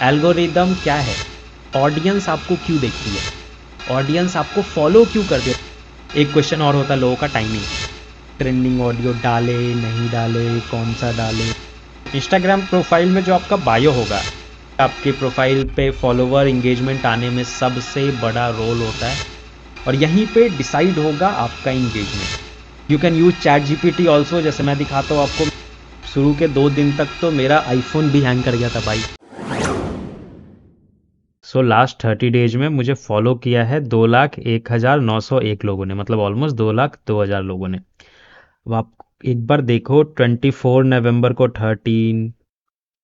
Algorithm क्या है, audience आपको क्यों देखती है, ऑडियंस आपको फॉलो क्यों करती है। एक क्वेश्चन और होता है लोगों का, टाइमिंग, ट्रेंडिंग ऑडियो डाले नहीं डाले, कौन सा डाले। इंस्टाग्राम प्रोफाइल में जो आपका बायो होगा, आपके प्रोफाइल पे फॉलोवर इंगेजमेंट आने में सबसे बड़ा रोल होता है, और यहीं पे डिसाइड होगा आपका engagement. You can use chat GPT also, जैसे मैं दिखाता हूँ आपको। शुरू के 2 दिन तक तो मेरा आईफोन भी हैंग कर गया था भाई। सो लास्ट 30 डेज में मुझे फॉलो किया है 2,01,901 लोगों ने, मतलब ऑलमोस्ट 2,02,000 लोगों ने। अब आप एक बार देखो, 24 नवंबर को 13,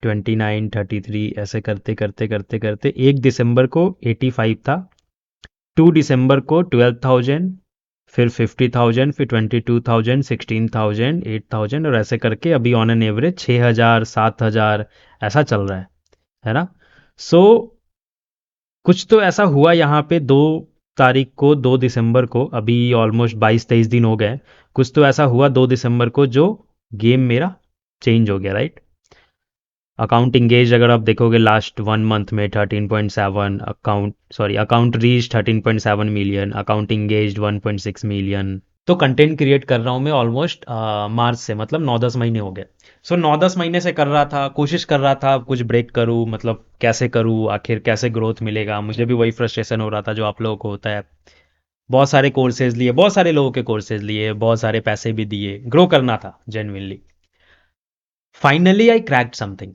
29, 33, ऐसे करते करते करते करते 1 दिसंबर को 85 था, 2 दिसंबर को 12,000, फिर 50,000, फिर 22,000, 16,000, 8,000, और ऐसे करके अभी ऑन एन एवरेज 6,000, 7,000 ऐसा चल रहा है ना। सो कुछ तो ऐसा हुआ यहाँ पे 2 तारीख को, 2 दिसंबर को, अभी ऑलमोस्ट 22-23 दिन हो गए। कुछ तो ऐसा हुआ 2 दिसंबर को जो गेम मेरा चेंज हो गया, राइट। अकाउंट इंगेज अगर आप देखोगे लास्ट 1 मंथ में 13.7 account reach 13.7 million, account engage 1.6 million. तो कंटेंट क्रिएट कर रहा हूँ मैं ऑलमोस्ट मार्च से, मतलब 9-10 महीने हो गए। सो 9-10 महीने से कर रहा था, कोशिश कर रहा था कुछ ब्रेक करूँ, मतलब कैसे करूँ, आखिर कैसे ग्रोथ मिलेगा। मुझे भी वही फ्रस्ट्रेशन हो रहा था जो आप लोगों को होता है। बहुत सारे कोर्सेज लिए, बहुत सारे लोगों के कोर्सेज लिए, बहुत सारे पैसे भी दिए, ग्रो करना था genuinely. Finally I cracked something.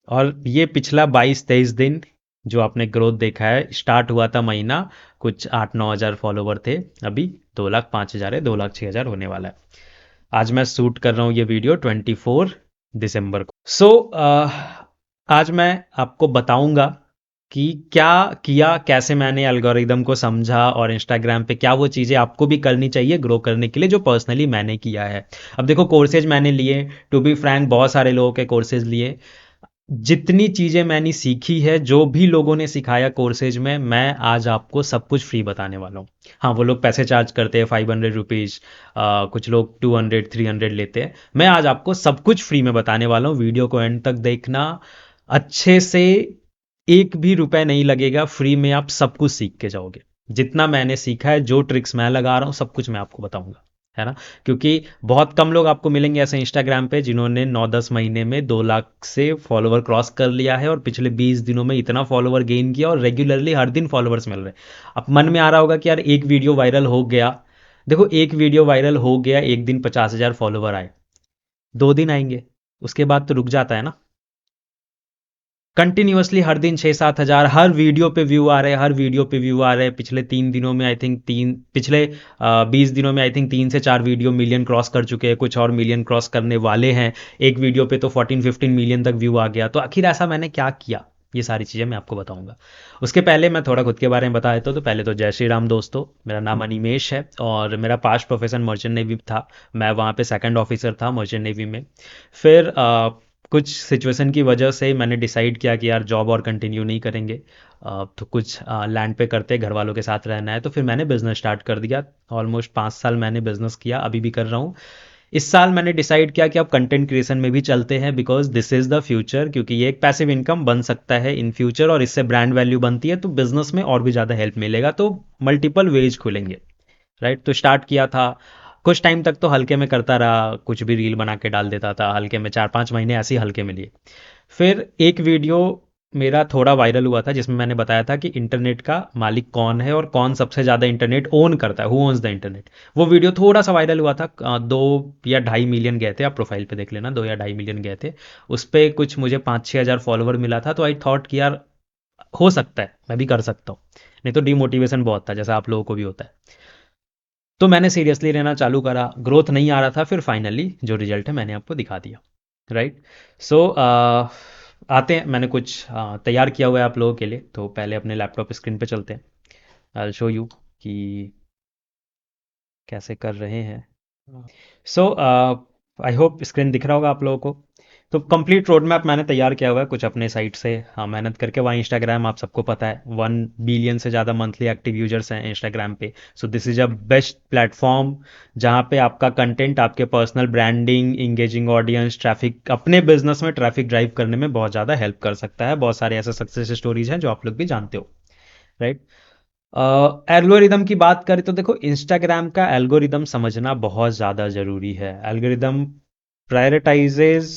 और ये पिछला 22-23 दिन जो आपने ग्रोथ देखा है, स्टार्ट हुआ था महीना कुछ 8-9 हज़ार फॉलोवर थे, अभी 2,05,000 है, 2,06,000 होने वाला है। आज मैं शूट कर रहा हूँ ये वीडियो 24 दिसंबर को। आज मैं आपको बताऊंगा कि क्या किया, कैसे मैंने एल्गोरिदम को समझा, और इंस्टाग्राम पे क्या वो चीज़ें आपको भी करनी चाहिए ग्रो करने के लिए जो पर्सनली मैंने किया है। अब देखो, कोर्सेज मैंने लिए, टू बी फ्रैंक बहुत सारे लोगों के कोर्सेज लिए। जितनी चीज़ें मैंने सीखी है, जो भी लोगों ने सिखाया कोर्सेज में, मैं आज आपको सब कुछ फ्री बताने वाला हूँ। हाँ, वो लोग पैसे चार्ज करते हैं, 500 रुपीज़, कुछ लोग 200, 300 लेते हैं। मैं आज आपको सब कुछ फ्री में बताने वाला हूँ, वीडियो को एंड तक देखना अच्छे से। एक भी रुपए नहीं लगेगा, फ्री में आप सब कुछ सीख के जाओगे। जितना मैंने सीखा है, जो ट्रिक्स मैं लगा रहा हूँ, सब कुछ मैं आपको बताऊंगा, है ना। क्योंकि बहुत कम लोग आपको मिलेंगे ऐसे इंस्टाग्राम पे जिन्होंने 9-10 महीने में 2 लाख से फॉलोवर क्रॉस कर लिया है, और पिछले 20 दिनों में इतना फॉलोवर गेन किया, और रेगुलरली हर दिन फॉलोवर्स मिल रहे हैं। अब मन में आ रहा होगा कि यार एक वीडियो वायरल हो गया। देखो, एक वीडियो वायरल हो गया, एक दिन 50,000 फॉलोवर आए, 2 दिन आएंगे, उसके बाद तो रुक जाता है ना। कंटिन्यूअसली हर दिन 6-7 हज़ार, हर वीडियो पे व्यू आ रहे हैं, हर वीडियो पे व्यू आ रहे हैं। पिछले 3 दिनों में आई थिंक पिछले 20 दिनों में आई थिंक 3 से 4 वीडियो मिलियन क्रॉस कर चुके हैं, कुछ और मिलियन क्रॉस करने वाले हैं। एक वीडियो पे तो 14-15 मिलियन तक व्यू आ गया। तो आखिर ऐसा मैंने क्या किया, ये सारी चीज़ें मैं आपको बताऊंगा। उसके पहले मैं थोड़ा खुद के बारे में बता देता हूँ। तो पहले तो जय श्री राम दोस्तों, मेरा नाम अनिमेश है, और मेरा पास्ट प्रोफेशन मर्चेंट नेवी था। मैं वहाँ पे सेकंड ऑफिसर था मर्चेंट नेवी में। फिर कुछ सिचुएशन की वजह से मैंने डिसाइड किया कि यार जॉब और कंटिन्यू नहीं करेंगे, तो कुछ लैंड पे करते, घर वालों के साथ रहना है। तो फिर मैंने बिज़नेस स्टार्ट कर दिया। ऑलमोस्ट 5 साल मैंने बिज़नेस किया, अभी भी कर रहा हूँ। इस साल मैंने डिसाइड किया कि अब कंटेंट क्रिएशन में भी चलते हैं, because this is the future. क्योंकि ये एक पैसिव इनकम बन सकता है इन फ्यूचर, और इससे ब्रांड वैल्यू बनती है, तो बिजनेस में और भी ज़्यादा हेल्प मिलेगा, तो मल्टीपल वेज खुलेंगे, राइट। तो स्टार्ट किया था, कुछ टाइम तक तो हल्के में करता रहा, कुछ भी रील बना के डाल देता था हल्के में, 4-5 महीने ऐसे ही हल्के में लिए। फिर एक वीडियो मेरा थोड़ा वायरल हुआ था जिसमें मैंने बताया था कि इंटरनेट का मालिक कौन है, और कौन सबसे ज़्यादा इंटरनेट ओन करता है, हु ओन्स द इंटरनेट। वो वीडियो थोड़ा सा वायरल हुआ था, 2 या 2.5 मिलियन गए थे, आप प्रोफाइल पे देख लेना, 2 या 2.5 मिलियन गए थे। उस पर कुछ मुझे 5-6 हज़ार फॉलोवर मिला था। तो आई थॉट कि यार हो सकता है मैं भी कर सकता हूँ, नहीं तो डिमोटिवेशन बहुत था, जैसा आप लोगों को भी होता है। तो मैंने सीरियसली लेना चालू करा, ग्रोथ नहीं आ रहा था, फिर फाइनली जो रिजल्ट है मैंने आपको दिखा दिया, राइट। सो आते हैं, मैंने कुछ तैयार किया हुआ है आप लोगों के लिए। तो पहले अपने लैपटॉप स्क्रीन पे चलते हैं, आई शो यू कि कैसे कर रहे हैं। सो आई होप स्क्रीन दिख रहा होगा आप लोगों को। तो कंप्लीट रोड मैप मैंने तैयार किया हुआ है कुछ अपने साइट से, हाँ, मेहनत करके। वहाँ इंस्टाग्राम आप सबको पता है 1 बिलियन से ज़्यादा मंथली एक्टिव यूजर्स हैं इंस्टाग्राम पे। So this is a best platform जहाँ पे आपका कंटेंट आपके personal branding, engaging audience, traffic, अपने बिजनेस में ट्रैफिक ड्राइव करने में बहुत ज़्यादा हेल्प कर सकता है। बहुत सारे ऐसे सक्सेस स्टोरीज हैं जो आप लोग भी जानते हो, राइट। एल्गोरिदम की बात करें तो देखो, इंस्टाग्राम का एल्गोरिदम समझना बहुत ज़्यादा ज़रूरी है। Algorithm prioritises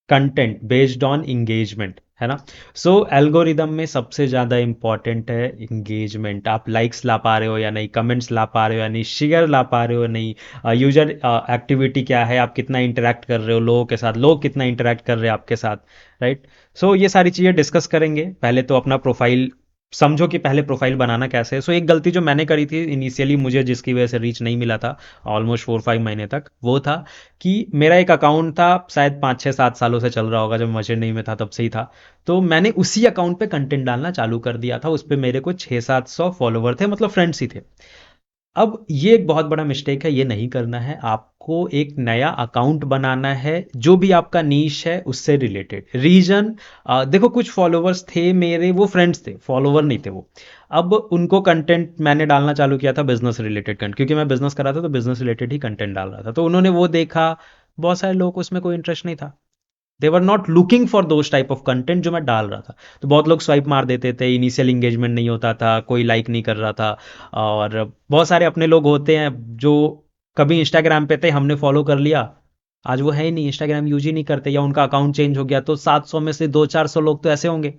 content based on engagement, है ना। सो एल्गोरिदम में सबसे ज़्यादा इंपॉर्टेंट है इंगेजमेंट। आप लाइक्स ला पा रहे हो या नहीं, कमेंट्स ला पा रहे हो या नहीं, शेयर ला पा रहे हो या नहीं, यूजर एक्टिविटी क्या है, आप कितना इंटरेक्ट कर रहे हो लोगों के साथ, लोग कितना इंटरेक्ट कर रहे हैं आपके साथ, राइट। सो ये सारी चीज़ें डिस्कस करेंगे। पहले तो अपना प्रोफाइल समझो कि पहले प्रोफाइल बनाना कैसे है। सो एक गलती जो मैंने करी थी इनिशियली, मुझे जिसकी वजह से रीच नहीं मिला था ऑलमोस्ट 4-5 महीने तक, वो था कि मेरा एक अकाउंट था, शायद 5-6-7 सालों से चल रहा होगा, जब मर्चेंट में था तब से ही था। तो मैंने उसी अकाउंट पे कंटेंट डालना चालू कर दिया था। उस पे मेरे को 600-700 फॉलोवर थे, मतलब फ्रेंड्स ही थे। अब ये एक बहुत बड़ा मिस्टेक है, ये नहीं करना है। आपको एक नया अकाउंट बनाना है जो भी आपका नीश है उससे रिलेटेड। रीजन, देखो कुछ फॉलोवर्स थे मेरे, वो फ्रेंड्स थे, फॉलोवर नहीं थे वो। अब उनको कंटेंट मैंने डालना चालू किया था बिजनेस रिलेटेड कंटेंट, क्योंकि मैं बिजनेस कर रहा था तो बिजनेस रिलेटेड ही कंटेंट डाल रहा था। तो उन्होंने वो देखा, बहुत सारे लोगों को उसमें कोई इंटरेस्ट नहीं था। They were not looking for those type of content जो मैं डाल रहा था। तो बहुत लोग स्वाइप मार देते थे, इनिशियल इंगेजमेंट नहीं होता था, कोई लाइक नहीं कर रहा था। और बहुत सारे अपने लोग होते हैं जो कभी इंस्टाग्राम पे थे, हमने फॉलो कर लिया, आज वो है ही नहीं, इंस्टाग्राम यूज ही नहीं करते, या उनका अकाउंट चेंज हो गया। तो 700 में से 200-400 लोग तो ऐसे होंगे।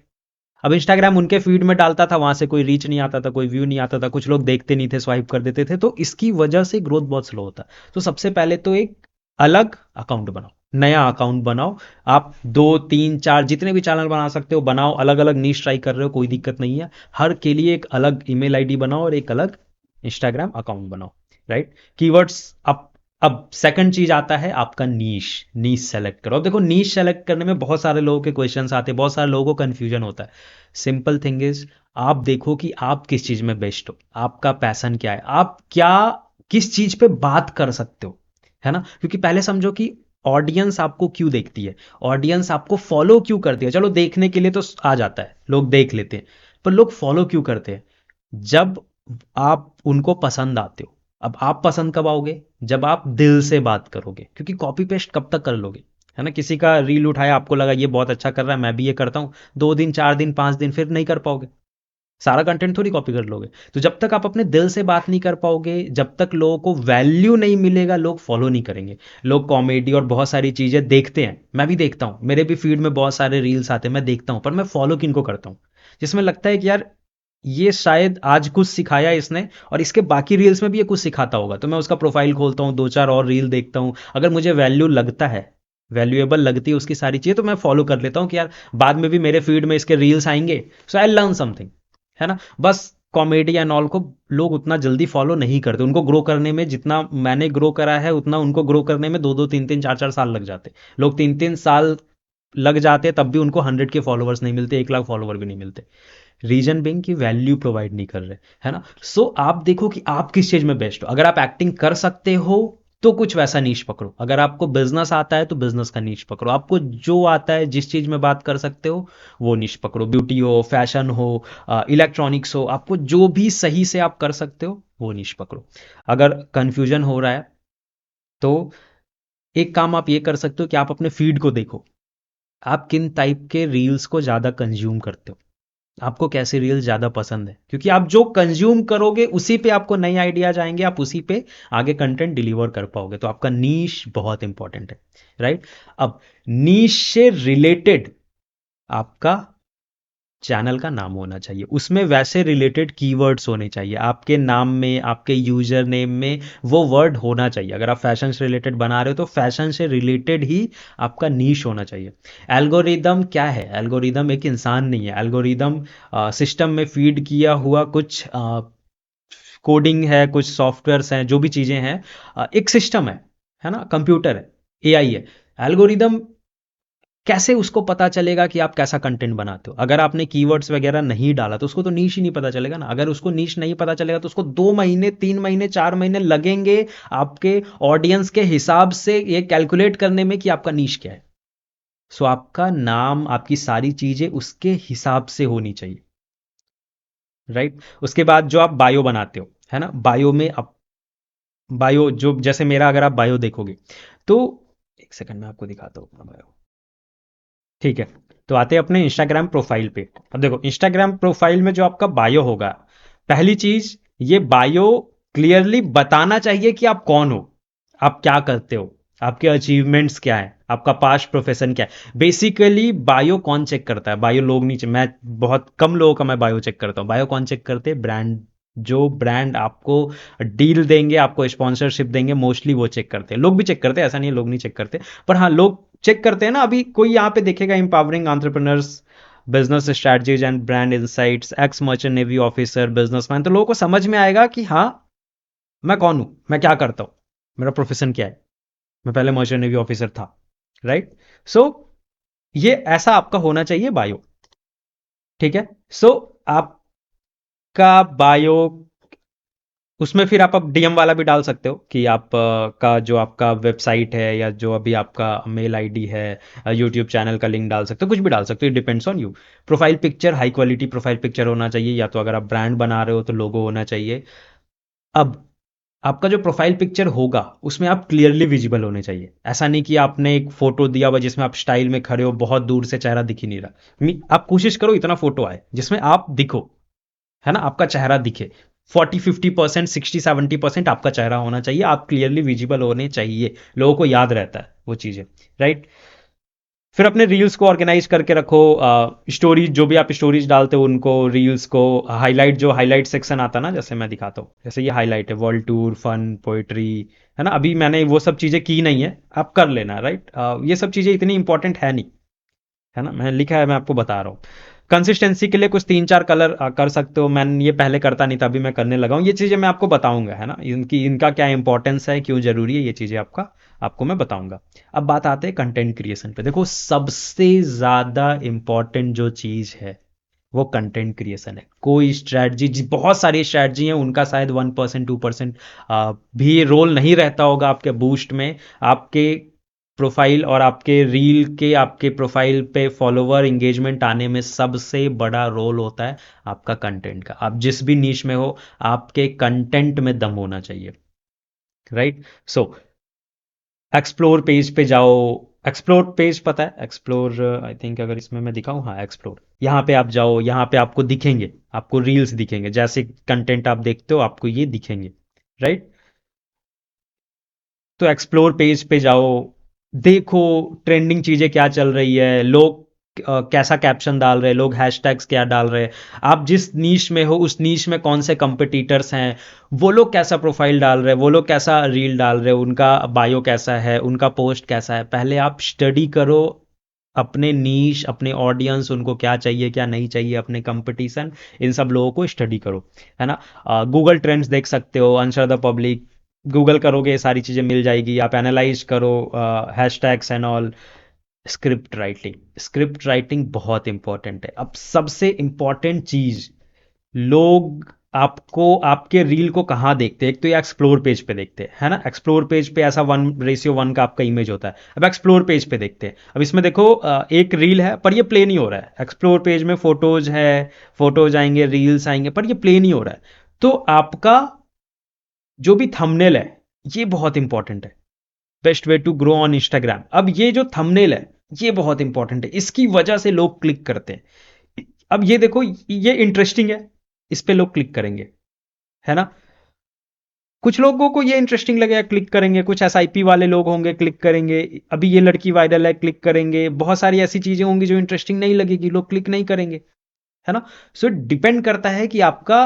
अब इंस्टाग्राम उनके फीड में डालता था, वहां से कोई रीच नहीं आता था, कोई व्यू नहीं आता था, कुछ लोग देखते नहीं थे, स्वाइप कर देते थे। तो इसकी वजह से ग्रोथ बहुत स्लो होता। तो सबसे पहले तो एक अलग अकाउंट बनाओ, नया अकाउंट बनाओ। आप 2-3-4 जितने भी चैनल बना सकते हो बनाओ, अलग अलग नीश ट्राई कर रहे हो, कोई दिक्कत नहीं है। हर के लिए एक अलग ईमेल आईडी बनाओ और एक अलग इंस्टाग्राम अकाउंट बनाओ, राइट। कीवर्ड्स, अब सेकंड चीज आता है आपका नीश। नीश सेलेक्ट करो। अब देखो, नीश सेलेक्ट करने में बहुत सारे लोगों के क्वेश्चंस आते हैं, बहुत सारे लोगों को कंफ्यूजन होता है। सिंपल थिंग इज, आप देखो कि आप किस चीज में बेस्ट हो, आपका पैशन क्या है, आप क्या किस चीज पे बात कर सकते हो, है ना। क्योंकि पहले समझो कि ऑडियंस आपको क्यों देखती है, ऑडियंस आपको फॉलो क्यों करती है। चलो देखने के लिए तो आ जाता है, लोग देख लेते हैं, पर लोग फॉलो क्यों करते हैं? जब आप उनको पसंद आते हो। अब आप पसंद कब आओगे? जब आप दिल से बात करोगे। क्योंकि कॉपी पेस्ट कब तक कर लोगे, है ना। किसी का रील उठाया, आपको लगा ये बहुत अच्छा कर रहा है, मैं भी ये करता हूं, 2 दिन 4 दिन 5 दिन, फिर नहीं कर पाओगे। सारा कंटेंट थोड़ी कॉपी कर लोगे। तो जब तक आप अपने दिल से बात नहीं कर पाओगे, जब तक लोगों को वैल्यू नहीं मिलेगा, लोग फॉलो नहीं करेंगे। लोग कॉमेडी और बहुत सारी चीजें देखते हैं, मैं भी देखता हूं, मेरे भी फीड में बहुत सारे रील्स आते हैं, मैं देखता हूं, पर मैं फॉलो किनको करता हूं? जिसमें लगता है कि यार ये शायद आज कुछ सिखाया इसने और इसके बाकी रील्स में भी ये कुछ सिखाता होगा, तो मैं उसका प्रोफाइल खोलता हूँ, 2-4 और रील देखता हूँ। अगर मुझे वैल्यू लगता है, वैल्यूएबल लगती है उसकी सारी चीजें, तो मैं फॉलो कर लेता हूँ कि यार बाद में भी मेरे फीड में इसके रील्स आएंगे, सो आई लर्न समथिंग, है ना। बस कॉमेडी एंड ऑल को लोग उतना जल्दी फॉलो नहीं करते। उनको ग्रो करने में, जितना मैंने ग्रो करा है उतना उनको ग्रो करने में 2-2 3-3 4-4 साल लग जाते। लोग 3-3 साल लग जाते तब भी उनको 100 के फॉलोवर्स नहीं मिलते, 1 लाख फॉलोवर भी नहीं मिलते। रीजन बिंग की वैल्यू प्रोवाइड नहीं कर रहे, है ना। सो आप देखो कि आप किस चीज में बेस्ट हो। अगर आप एक्टिंग कर सकते हो तो कुछ वैसा नीश पकड़ो। अगर आपको बिजनेस आता है तो बिजनेस का नीश पकड़ो। आपको जो आता है, जिस चीज में बात कर सकते हो, वो नीश पकड़ो। ब्यूटी हो, फैशन हो, इलेक्ट्रॉनिक्स हो, आपको जो भी सही से आप कर सकते हो वो नीश पकड़ो। अगर कंफ्यूजन हो रहा है तो एक काम आप ये कर सकते हो कि आप अपने फीड को देखो, आप किन टाइप के रील्स को ज्यादा कंज्यूम करते हो, आपको कैसे रील ज्यादा पसंद है। क्योंकि आप जो कंज्यूम करोगे उसी पे आपको नए आइडियाज आएंगे, आप उसी पे आगे कंटेंट डिलीवर कर पाओगे। तो आपका नीश बहुत इंपॉर्टेंट है, राइट। अब नीश से रिलेटेड आपका चैनल का नाम होना चाहिए, उसमें वैसे रिलेटेड कीवर्ड्स होने चाहिए, आपके नाम में, आपके यूजर नेम में वो वर्ड होना चाहिए। अगर आप फैशन से रिलेटेड बना रहे हो तो फैशन से रिलेटेड ही आपका नीश होना चाहिए। एल्गोरिदम क्या है? एल्गोरिदम एक इंसान नहीं है। एल्गोरिदम सिस्टम में फीड किया हुआ कुछ कोडिंग है, कुछ सॉफ्टवेयर्स हैं, जो भी चीजें हैं, एक सिस्टम है ना, कंप्यूटर है, एआई है। एल्गोरिदम कैसे उसको पता चलेगा कि आप कैसा कंटेंट बनाते हो? अगर आपने कीवर्ड्स वगैरह नहीं डाला तो उसको तो नीश ही नहीं पता चलेगा ना। अगर उसको नीश नहीं पता चलेगा तो उसको 2 महीने, 3 महीने, 4 महीने लगेंगे आपके ऑडियंस के हिसाब से ये कैलकुलेट करने में कि आपका नीश क्या है। सो आपका नाम, आपकी सारी चीजें उसके हिसाब से होनी चाहिए, राइट। उसके बाद जो आप बायो बनाते हो, है ना, बायो में आप, बायो जो जैसे मेरा अगर आप बायो देखोगे तो, एक सेकंड में आपको दिखाता हूँ अपना बायो। ठीक है, तो आते हैं अपने इंस्टाग्राम प्रोफाइल पे। अब देखो इंस्टाग्राम प्रोफाइल में जो आपका बायो होगा, पहली चीज, ये बायो क्लियरली बताना चाहिए कि आप कौन हो, आप क्या करते हो, आपके अचीवमेंट्स क्या है, आपका पास्ट प्रोफेशन क्या है। बेसिकली बायो कौन चेक करता है? बायो लोग नहीं मैं बहुत कम लोगों का मैं बायो चेक करता हूँ। बायो कौन चेक करते हैं? ब्रांड, जो ब्रांड आपको डील देंगे, आपको स्पॉन्सरशिप देंगे, मोस्टली वो चेक करते हैं। लोग भी चेक करते हैं, ऐसा नहीं है लोग नहीं चेक करते, पर हाँ लोग चेक करते हैं ना। अभी कोई यहाँ पे देखेगा empowering entrepreneurs, business strategies and brand insights, x merchant navy officer, businessman, तो लोगों को समझ में आएगा कि हाँ मैं कौन हूं, मैं क्या करता हूं, मेरा प्रोफेशन क्या है, मैं पहले मर्चेंट नेवी ऑफिसर था, राइट। सो ये ऐसा आपका होना चाहिए बायो, ठीक है। सो आपका बायो, उसमें फिर आप अब डीएम वाला भी डाल सकते हो कि आप का जो आपका वेबसाइट है या जो अभी आपका मेल आईडी है, यूट्यूब चैनल का लिंक डाल सकते हो, कुछ भी डाल सकते हो, depends on you. Profile picture high quality profile picture होना चाहिए, या तो अगर आप ब्रांड बना रहे हो तो लोगो होना चाहिए। अब आपका जो प्रोफाइल पिक्चर होगा उसमें आप क्लियरली विजिबल होने चाहिए। ऐसा नहीं कि आपने एक फोटो दिया हुआ जिसमें आप स्टाइल में खड़े हो, बहुत दूर से चेहरा दिख ही नहीं रहा। आप कोशिश करो इतना फोटो आए जिसमें आप दिखो, है ना, आपका चेहरा दिखे। 40-50%, 60-70% आपका चेहरा होना चाहिए, आप क्लियरली विजिबल होने चाहिए, लोगों को याद रहता है वो चीज़ें, राइट। फिर अपने रील्स को ऑर्गेनाइज करके रखो, स्टोरीज जो भी आप स्टोरीज डालते हो उनको, रील्स को हाईलाइट, जो हाईलाइट सेक्शन आता है ना, जैसे मैं दिखाता हूँ, जैसे ये हाईलाइट है, वर्ल्ड टूर, फन, पोइट्री, है ना। अभी मैंने वो सब चीज़ें की नहीं है, आप कर लेना, राइट। ये सब चीज़ें इतनी इंपॉर्टेंट है नहीं, है ना, मैंने लिखा है, मैं आपको बता रहा हूँ। कंसिस्टेंसी के लिए कुछ 3-4 कलर कर सकते हो। मैं ये पहले करता नहीं था, अभी मैं करने लगा हूँ। ये चीज़ें मैं आपको बताऊंगा, है ना, इनकी, इनका क्या इंपॉर्टेंस है, क्यों जरूरी है, ये चीज़ें आपका आपको मैं बताऊंगा। अब बात आते हैं कंटेंट क्रिएशन पे। देखो सबसे ज़्यादा इंपॉर्टेंट जो चीज़ है वो कंटेंट क्रिएशन है। कोई स्ट्रैटेजी, बहुत सारी स्ट्रैटेजी हैं, उनका शायद 1% 2% भी रोल नहीं रहता होगा आपके बूस्ट में। आपके प्रोफाइल और आपके रील के, आपके प्रोफाइल पे फॉलोवर इंगेजमेंट आने में सबसे बड़ा रोल होता है आपका कंटेंट का। आप जिस भी नीश में हो, आपके कंटेंट में दम होना चाहिए, राइट। सो एक्सप्लोर पेज पे जाओ। एक्सप्लोर पेज पता है, एक्सप्लोर आई थिंक, अगर इसमें मैं दिखाऊं, हाँ एक्सप्लोर, यहाँ पे आप जाओ, यहाँ पे आपको दिखेंगे, आपको रील्स दिखेंगे, जैसे कंटेंट आप देखते हो आपको ये दिखेंगे, राइट। तो एक्सप्लोर पेज पे जाओ, देखो ट्रेंडिंग चीजें क्या चल रही है, लोग कैसा कैप्शन डाल रहे हैं, लोग हैशटैग्स क्या डाल रहे हैं, आप जिस नीश में हो उस नीश में कौन से कंपिटिटर्स हैं, वो लोग कैसा प्रोफाइल डाल रहे हैं, वो लोग कैसा रील डाल रहे हैं, उनका बायो कैसा है, उनका पोस्ट कैसा है। पहले आप स्टडी करो अपने नीश, अपने ऑडियंस, उनको क्या चाहिए क्या नहीं चाहिए, अपने कंपटीशन, इन सब लोगों को स्टडी करो, है ना। गूगल ट्रेंड्स देख सकते हो, आंसर द पब्लिक, गूगल करोगे ये सारी चीज़ें मिल जाएगी। आप एनालाइज करो hashtags and all. Script writing, script writing बहुत इंपॉर्टेंट है। अब सबसे इंपॉर्टेंट चीज़, लोग आपको, आपके रील को कहाँ देखते हैं? एक तो ये एक्सप्लोर पेज पे देखते हैं, है ना। एक्सप्लोर पेज पे ऐसा 1:1 का आपका इमेज होता है। अब एक्सप्लोर पेज पे देखते हैं, अब इसमें देखो एक रील है पर ये प्ले नहीं हो रहा है। एक्सप्लोर पेज में फोटोज है, फोटोज आएंगे, रील्स आएंगे, पर ये प्ले नहीं हो रहा है। तो आपका जो भी थंबनेल है ये बहुत इंपॉर्टेंट है। Best way to grow on Instagram. अब ये जो थंबनेल है ये बहुत इंपॉर्टेंट है, इसकी वजह से लोग क्लिक करते हैं। अब ये देखो ये इंटरेस्टिंग है, इस पे लोग क्लिक करेंगे, है ना। कुछ लोगों को ये इंटरेस्टिंग लगेगा, क्लिक करेंगे, कुछ एसआईपी वाले लोग होंगे क्लिक करेंगे, अभी ये लड़की वायरल है क्लिक करेंगे, बहुत सारी ऐसी चीजें होंगी जो इंटरेस्टिंग नहीं लगेगी, लोग क्लिक नहीं करेंगे, है ना। सो डिपेंड करता है कि आपका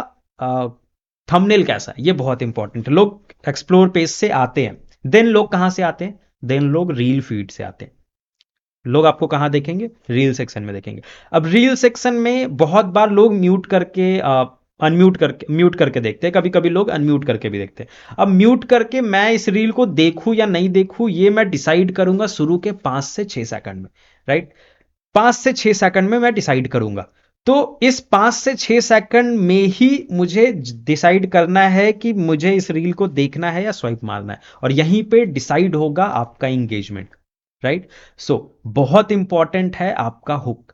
थंबनेल कैसा है, ये बहुत इंपॉर्टेंट है। लोग एक्सप्लोर पेज से आते हैं, देन लोग कहाँ से आते हैं? देन लोग रील फीड से आते हैं। लोग आपको कहाँ देखेंगे? रील सेक्शन में देखेंगे। अब रील सेक्शन में बहुत बार लोग म्यूट करके, अनम्यूट करके, म्यूट करके देखते हैं, कभी कभी लोग अनम्यूट करके भी देखते हैं। अब म्यूट करके मैं इस रील को देखूं या नहीं देखूं, ये मैं डिसाइड करूंगा शुरू के 5 से 6 सेकंड में, राइट। 5 से 6 सेकंड में मैं डिसाइड करूंगा। तो इस 5 से 6 सेकंड में ही मुझे डिसाइड करना है कि मुझे इस रील को देखना है या स्वाइप मारना है, और यहीं पे डिसाइड होगा आपका इंगेजमेंट, राइट। सो बहुत इंपॉर्टेंट है आपका हुक,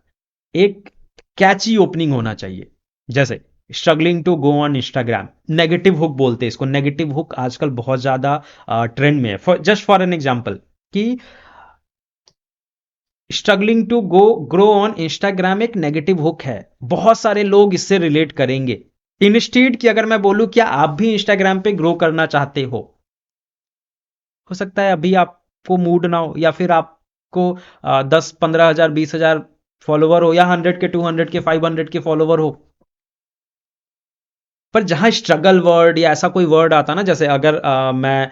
एक कैची ओपनिंग होना चाहिए। जैसे struggling to go on Instagram, negative hook बोलते हैं इसको। नेगेटिव हुक आजकल बहुत ज्यादा ट्रेंड में है। जस्ट फॉर एन एग्जाम्पल कि struggling to go grow on Instagram एक नेगेटिव हुक है, बहुत सारे लोग इससे रिलेट करेंगे। इंस्टीड कि अगर मैं बोलूं क्या आप भी इंस्टाग्राम पे ग्रो करना चाहते हो सकता है अभी आपको मूड ना हो, या फिर आपको 10-15 हजार 20 हजार फॉलोवर हो, या 100 के 200 के 500 के फॉलोवर हो। पर जहां स्ट्रगल वर्ड या ऐसा कोई वर्ड आता ना, जैसे अगर मैं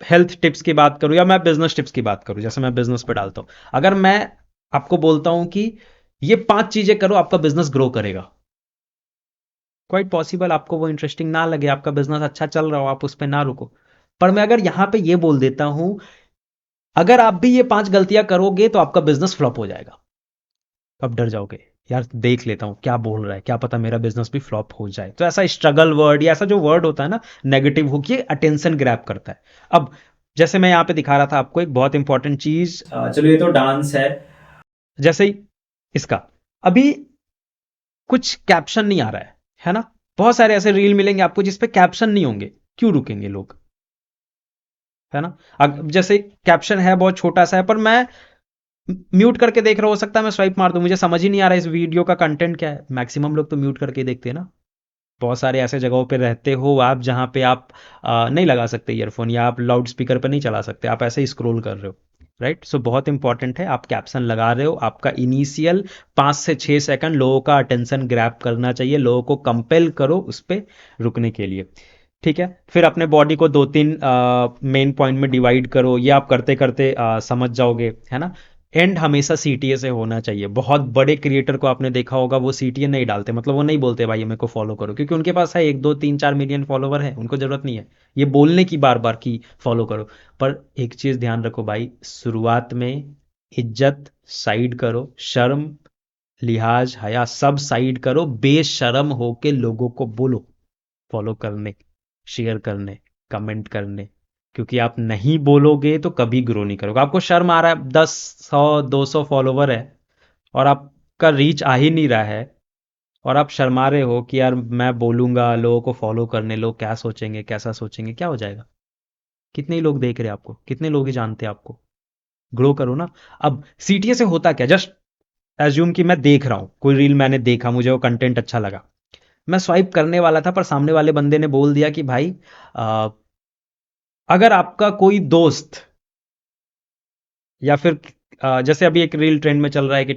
हेल्थ टिप्स की बात करूं या मैं बिजनेस टिप्स की बात करूं, जैसे मैं बिजनेस पे डालता हूं, अगर मैं आपको बोलता हूं कि ये 5 चीजें करो आपका बिजनेस ग्रो करेगा, क्वाइट पॉसिबल आपको वो इंटरेस्टिंग ना लगे, आपका बिजनेस अच्छा चल रहा हो आप उस पर ना रुको। पर मैं अगर यहां पे ये बोल देता हूं अगर आप भी ये 5 गलतियां करोगे तो आपका बिजनेस फ्लॉप हो जाएगा, अब डर जाओगे, यार देख लेता हूं क्या बोल रहा है, क्या पता मेरा बिजनेस भी फ्लॉप हो जाए। तो ऐसा स्ट्रगल वर्ड या ऐसा जो वर्ड होता है ना नेगेटिव हुक, ये अटेंशन ग्रैब करता है। अब जैसे मैं यहां पे दिखा रहा था आपको एक बहुत इंपॉर्टेंट चीज, चलो ये तो डांस है, जैसे ही इसका अभी कुछ कैप्शन नहीं आ रहा है ना। बहुत सारे ऐसे रील मिलेंगे आपको जिसपे कैप्शन नहीं होंगे, क्यों रुकेंगे लोग, है ना। जैसे कैप्शन है बहुत छोटा सा है, पर मैं म्यूट करके देख रहा, हो सकता है मैं स्वाइप मार दूं, मुझे समझ ही नहीं आ रहा इस वीडियो का कंटेंट क्या है। मैक्सिमम लोग तो म्यूट करके देखते हैं ना। बहुत सारे ऐसे जगहों पे रहते हो आप जहां पे आप नहीं लगा सकते ईयरफोन, या आप लाउड स्पीकर पर नहीं चला सकते, आप ऐसे ही स्क्रॉल कर रहे हो, राइट। सो बहुत इंपॉर्टेंट है आप कैप्शन लगा रहे हो, आपका इनिशियल 5 से 6 सेकंड लोगों का अटेंशन ग्रैब करना चाहिए, लोगों को कंपेल करो उस पर रुकने के लिए। ठीक है, फिर अपने बॉडी को 2-3 मेन पॉइंट में डिवाइड करो, ये आप करते करते समझ जाओगे, है ना। एंड हमेशा सीटीए से होना चाहिए। बहुत बड़े क्रिएटर को आपने देखा होगा वो सीटीए नहीं डालते, मतलब वो नहीं बोलते भाई मेरे को फॉलो करो, क्योंकि उनके पास है 1-2-3-4 मिलियन फॉलोवर है, उनको जरूरत नहीं है ये बोलने की बार बार कि फॉलो करो। पर एक चीज ध्यान रखो भाई, शुरुआत में इज्जत साइड करो, शर्म लिहाज हया सब साइड करो, बेशर्म होके लोगों को बोलो फॉलो करने, शेयर करने, कमेंट करने। क्योंकि आप नहीं बोलोगे तो कभी ग्रो नहीं करोगे। आपको शर्म आ रहा है, 10, 100, 200 फॉलोवर है और आपका रीच आ ही नहीं रहा है, और आप शर्मा रहे हो कि यार मैं बोलूंगा लोगों को फॉलो करने, लोग क्या सोचेंगे कैसा सोचेंगे, क्या हो जाएगा। कितने ही लोग देख रहे हैं आपको, कितने लोग ही जानते हैं आपको। ग्रो करो ना। अब सीटीए से होता क्या, जस्ट एज्यूम कि मैं देख रहा हूं कोई रील, मैंने देखा मुझे वो कंटेंट अच्छा लगा, मैं स्वाइप करने वाला था पर सामने वाले बंदे ने बोल दिया कि भाई आ, अगर आपका कोई दोस्त, या फिर जैसे अभी एक रील ट्रेंड में चल रहा है कि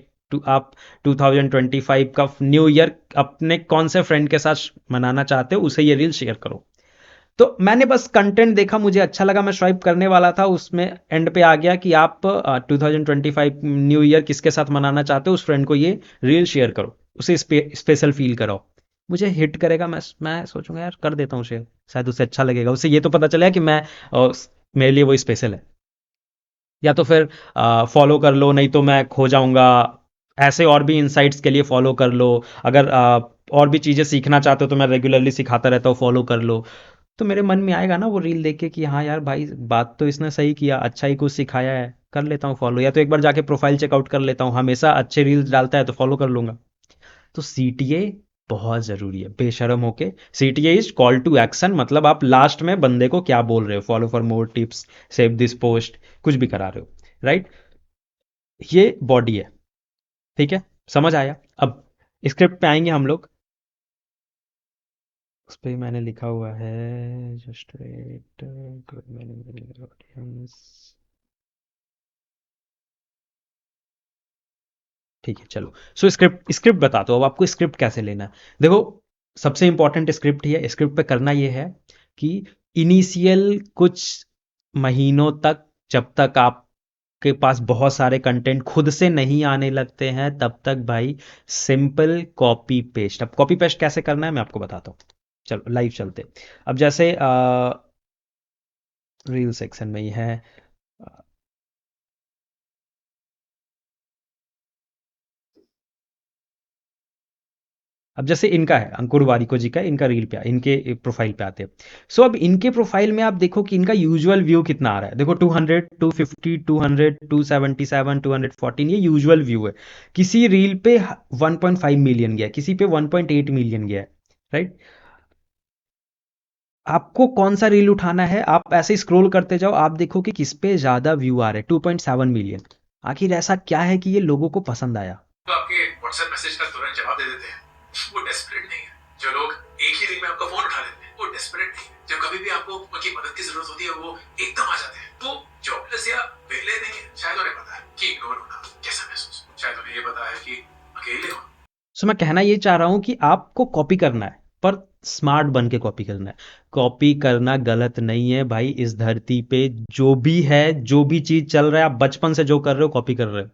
आप 2025 का न्यू ईयर अपने कौन से फ्रेंड के साथ मनाना चाहते हो उसे ये रील शेयर करो। तो मैंने बस कंटेंट देखा, मुझे अच्छा लगा, मैं स्वाइप करने वाला था, उसमें एंड पे आ गया कि आप 2025 न्यू ईयर किसके साथ मनाना चाहते हो, उस फ्रेंड को ये रील शेयर करो, उसे स्पेशल फील कराओ। मुझे हिट करेगा, मैं सोचूंगा यार कर देता हूँ शेयर, शायद उसे अच्छा लगेगा, उसे ये तो पता चलेगा कि मैं मेरे लिए वो स्पेशल है। या तो फिर फॉलो कर लो, नहीं तो मैं खो जाऊंगा। ऐसे और भी इंसाइट्स के लिए फॉलो कर लो। अगर और भी चीज़ें सीखना चाहते हो तो मैं रेगुलरली सिखाता रहता हूँ, फॉलो कर लो। तो मेरे मन में आएगा ना वो रील देख के कि हाँ यार भाई बात तो इसने सही किया, अच्छा ही कुछ सिखाया है, कर लेता हूँ फॉलो। या तो एक बार जाके प्रोफाइल चेकआउट कर लेता हूँ, हमेशा अच्छे रील्स डालता है तो फॉलो कर लूंगा। तो सीटीए बहुत जरूरी है, बेशरम होके। CTA is call to action, मतलब आप लास्ट में बंदे को क्या बोल रहे हो, follow for more tips, save this post, कुछ भी करा रहे हो, राइट। ये बॉडी है, ठीक है, समझ आया। अब स्क्रिप्ट पे आएंगे हम लोग। उस पर मैंने लिखा हुआ है जस्ट वेट, ऑडियंस, ठीक है चलो। सो स्क्रिप्ट स्क्रिप्ट बताता हूँ अब आपको स्क्रिप्ट कैसे लेना है। देखो, सबसे इंपॉर्टेंट स्क्रिप्ट ही है। स्क्रिप्ट पे करना ये है कि इनिशियल कुछ महीनों तक, जब तक आपके पास बहुत सारे कंटेंट खुद से नहीं आने लगते हैं, तब तक भाई सिंपल कॉपी पेस्ट। अब कॉपी पेस्ट कैसे करना है मैं आपको बताता हूँ, चलो लाइव चलते। अब जैसे रील सेक्शन में ही है, अब जैसे इनका है, अंकुर वारिको जी का है, इनका रील पे इनके प्रोफाइल पे आते हैं। सो अब इनके प्रोफाइल में आप देखो कि इनका यूजुअल व्यू कितना आ रहा है। देखो 200, 250, 200, 277, 214, ये यूजुअल व्यू है। किसी रील पे 1.5 मिलियन गया है, किसी पे 1.8 मिलियन गया है, राइट। आपको कौन सा रील उठाना है, आप ऐसे स्क्रॉल करते जाओ, आप देखो कि किस पे ज्यादा व्यू आ रहे हैं। 2.7 मिलियन। आखिर ऐसा क्या है कि ये लोगों को पसंद आया। तो आपके व्हाट्सएप मैसेज का तुरंत जवाब दे देते हैं, वो डेस्परेट नहीं है। जो लोग एक ही दिन में आपका फोन उठा लेते हैं, वो डेस्परेट नहीं है। जब कभी भी आपको उनकी मदद की जरूरत होती है, वो एकदम आ जाते हैं। तो जॉबलेस या वेले नहीं है। शायद उन्हें पता है कि इग्नोर होना कैसा महसूस हो। शायद उन्हें ये पता है कि अकेले हो। सो मैं कहना ये चाह रहा हूं कि आपको कॉपी करना है, पर स्मार्ट बन के कॉपी करना है। कॉपी करना गलत नहीं है भाई। इस धरती पे जो भी है, जो भी चीज चल रहा है, आप बचपन से जो कर रहे हो कॉपी कर रहे हो।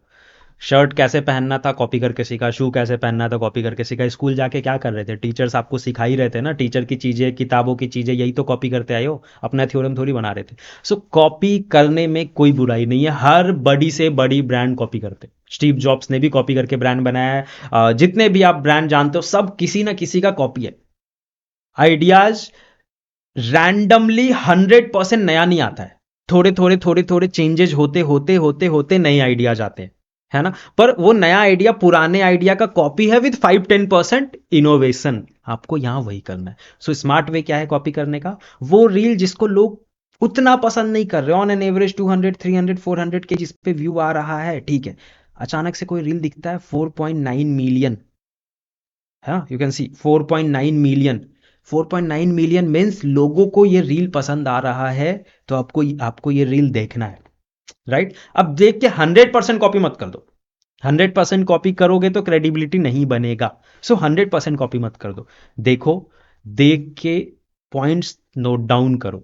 शर्ट कैसे पहनना था कॉपी करके सीखा, शू कैसे पहनना था कॉपी करके सीखा। स्कूल जाके क्या कर रहे थे, टीचर्स आपको सिखा ही रहे थे ना। टीचर की चीजें, किताबों की चीजें, यही तो कॉपी करते आए हो, अपना थ्योरम थोड़ी बना रहे थे। सो कॉपी करने में कोई बुराई नहीं है। हर बड़ी से बड़ी ब्रांड कॉपी करते। स्टीव जॉब्स ने भी कॉपी करके ब्रांड बनाया है। जितने भी आप ब्रांड जानते हो, सब किसी ना किसी का कॉपी है। आइडियाज रैंडमली 100% नया नहीं आता है। थोड़े थोड़े थोड़े थोड़े चेंजेस होते होते होते होते नए आइडियाज आते हैं, है ना। पर वो नया आइडिया पुराने आइडिया का कॉपी है विद 5-10% इनोवेशन। आपको यहां वही करना है। सो स्मार्ट वे क्या है कॉपी करने का? वो रील जिसको लोग उतना पसंद नहीं कर रहे, ऑन एन एवरेज 200, 300, 400 के जिस पे व्यू आ रहा है, ठीक है। अचानक से कोई रील दिखता है 4.9 मिलियन, है ना। You can see 4.9 million. 4.9 million means लोगों को ये रील पसंद आ रहा है। तो आपको आपको ये रील देखना है, राइट। अब देख के 100% कॉपी मत कर दो। 100% कॉपी करोगे तो क्रेडिबिलिटी नहीं बनेगा। सो 100% कॉपी मत कर दो। देखो, देख के पॉइंट्स नोट डाउन करो,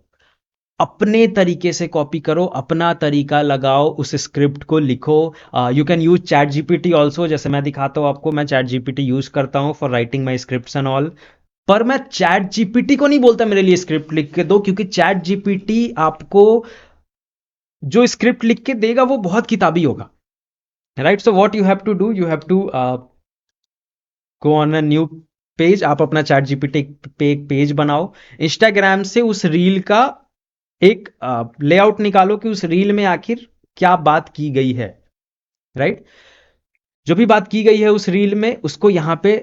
अपने तरीके से कॉपी करो, अपना तरीका लगाओ, उस स्क्रिप्ट को लिखो। You can use chat GPT also. जैसे मैं दिखाता हूं आपको, मैं चैट जीपीटी यूज करता हूं for writing my script and all. पर मैं चैट जीपीटी को नहीं बोलता मेरे लिए स्क्रिप्ट लिख के दो, क्योंकि चैट जीपीटी आपको जो स्क्रिप्ट लिख के देगा वो बहुत किताबी होगा, right. So what you have to do, you have to go on a new page. आप अपना चैट जीपीटी पे एक पेज बनाओ। इंस्टाग्राम से उस रील का एक लेआउट निकालो कि उस रील में आखिर क्या बात की गई है, राइट। जो भी बात की गई है उस रील में, उसको यहां पे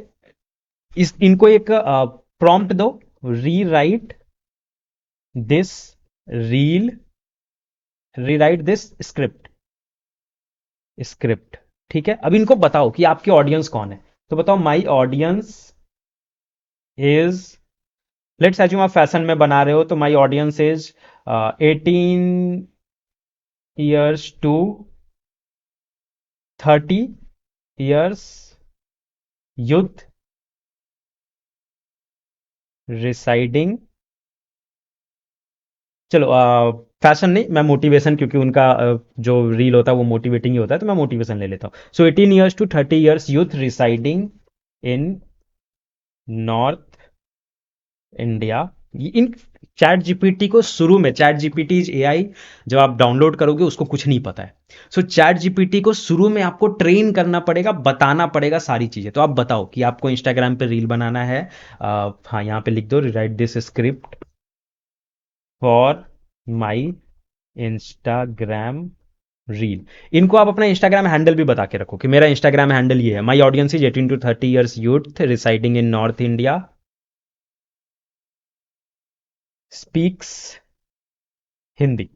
इनको एक प्रॉम्प्ट दो, री right this reel, rewrite this script, script. ठीक है। अब इनको बताओ कि आपके ऑडियंस कौन है। तो बताओ my audience is, let's assume आप फैशन में बना रहे हो, तो my audience is 18 years to 30 years, youth residing. चलो फैशन नहीं, मैं मोटिवेशन, क्योंकि उनका जो रील होता है वो मोटिवेटिंग ही होता है, तो मैं मोटिवेशन ले लेता हूँ। सो 18 years to 30 years, youth residing in north India. In chat GPT को शुरू में, चैट जीपीटी एआई जब आप डाउनलोड करोगे उसको कुछ नहीं पता है। सो चैट जीपीटी को शुरू में आपको ट्रेन करना पड़ेगा, बताना पड़ेगा सारी चीजें। तो आप बताओ कि आपको इंस्टाग्राम पे रील बनाना है। हाँ, यहाँ पे लिख दो, right this script for my Instagram reel. इनको आप अपना इंस्टाग्राम हैंडल भी बता के रखो कि मेरा इंस्टाग्राम हैंडल ये है, my audience is 18 to 30 years, youth residing in north India, speaks Hindi.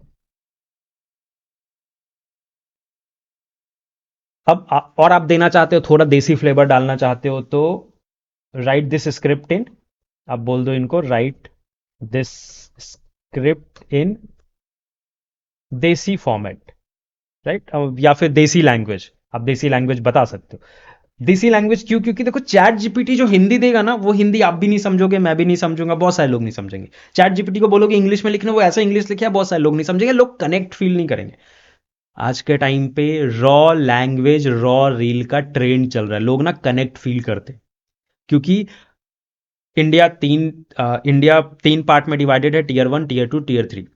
अब और आप देना चाहते हो, थोड़ा देसी फ्लेवर डालना चाहते हो, तो राइट दिस स्क्रिप्ट इन, आप बोल दो इनको राइट दिस स्क्रिप्ट इन देसी फॉर्मेट, राइट। या फिर देसी लैंग्वेज, आप देसी लैंग्वेज बता सकते हो। देसी लैंग्वेज क्यों? क्योंकि देखो चैट जीपीटी जो हिंदी देगा ना, वो हिंदी आप भी नहीं समझोगे, मैं भी नहीं समझूंगा, बहुत सारे लोग नहीं समझेंगे। चैट जीपीटी को बोलोगे इंग्लिश में लिखना, वो ऐसा इंग्लिश लिखे, बहुत सारे लोग नहीं समझेंगे, लोग कनेक्ट फील नहीं करेंगे। आज के टाइम पे रॉ लैंग्वेज, रॉ रील का ट्रेंड चल रहा है, लोग ना कनेक्ट फील करते हैं। क्योंकि इंडिया तीन पार्ट में डिवाइडेड है, टीयर 1, टीयर 2, टीयर 3।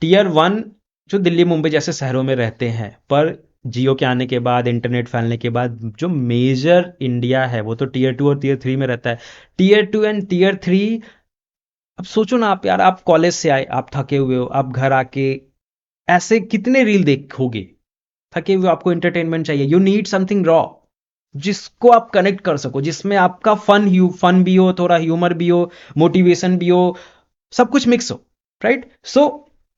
टीयर 1 जो दिल्ली मुंबई जैसे शहरों में रहते हैं, पर जियो के आने के बाद, इंटरनेट फैलने के बाद, जो मेजर इंडिया है वो तो टीयर 2 और टीयर 3 में रहता है। टीयर 2 एंड टीयर 3, अब सोचो ना आप यार, आप कॉलेज से आए, आप थके हुए हो, आप घर आके ऐसे कितने रील देखोगे? थके हुए, आपको एंटरटेनमेंट चाहिए, यू नीड समथिंग रॉ, जिसको आप कनेक्ट कर सको, जिसमें आपका फन भी हो, थोड़ा ह्यूमर भी हो, मोटिवेशन भी हो, सब कुछ मिक्स हो, राइट? सो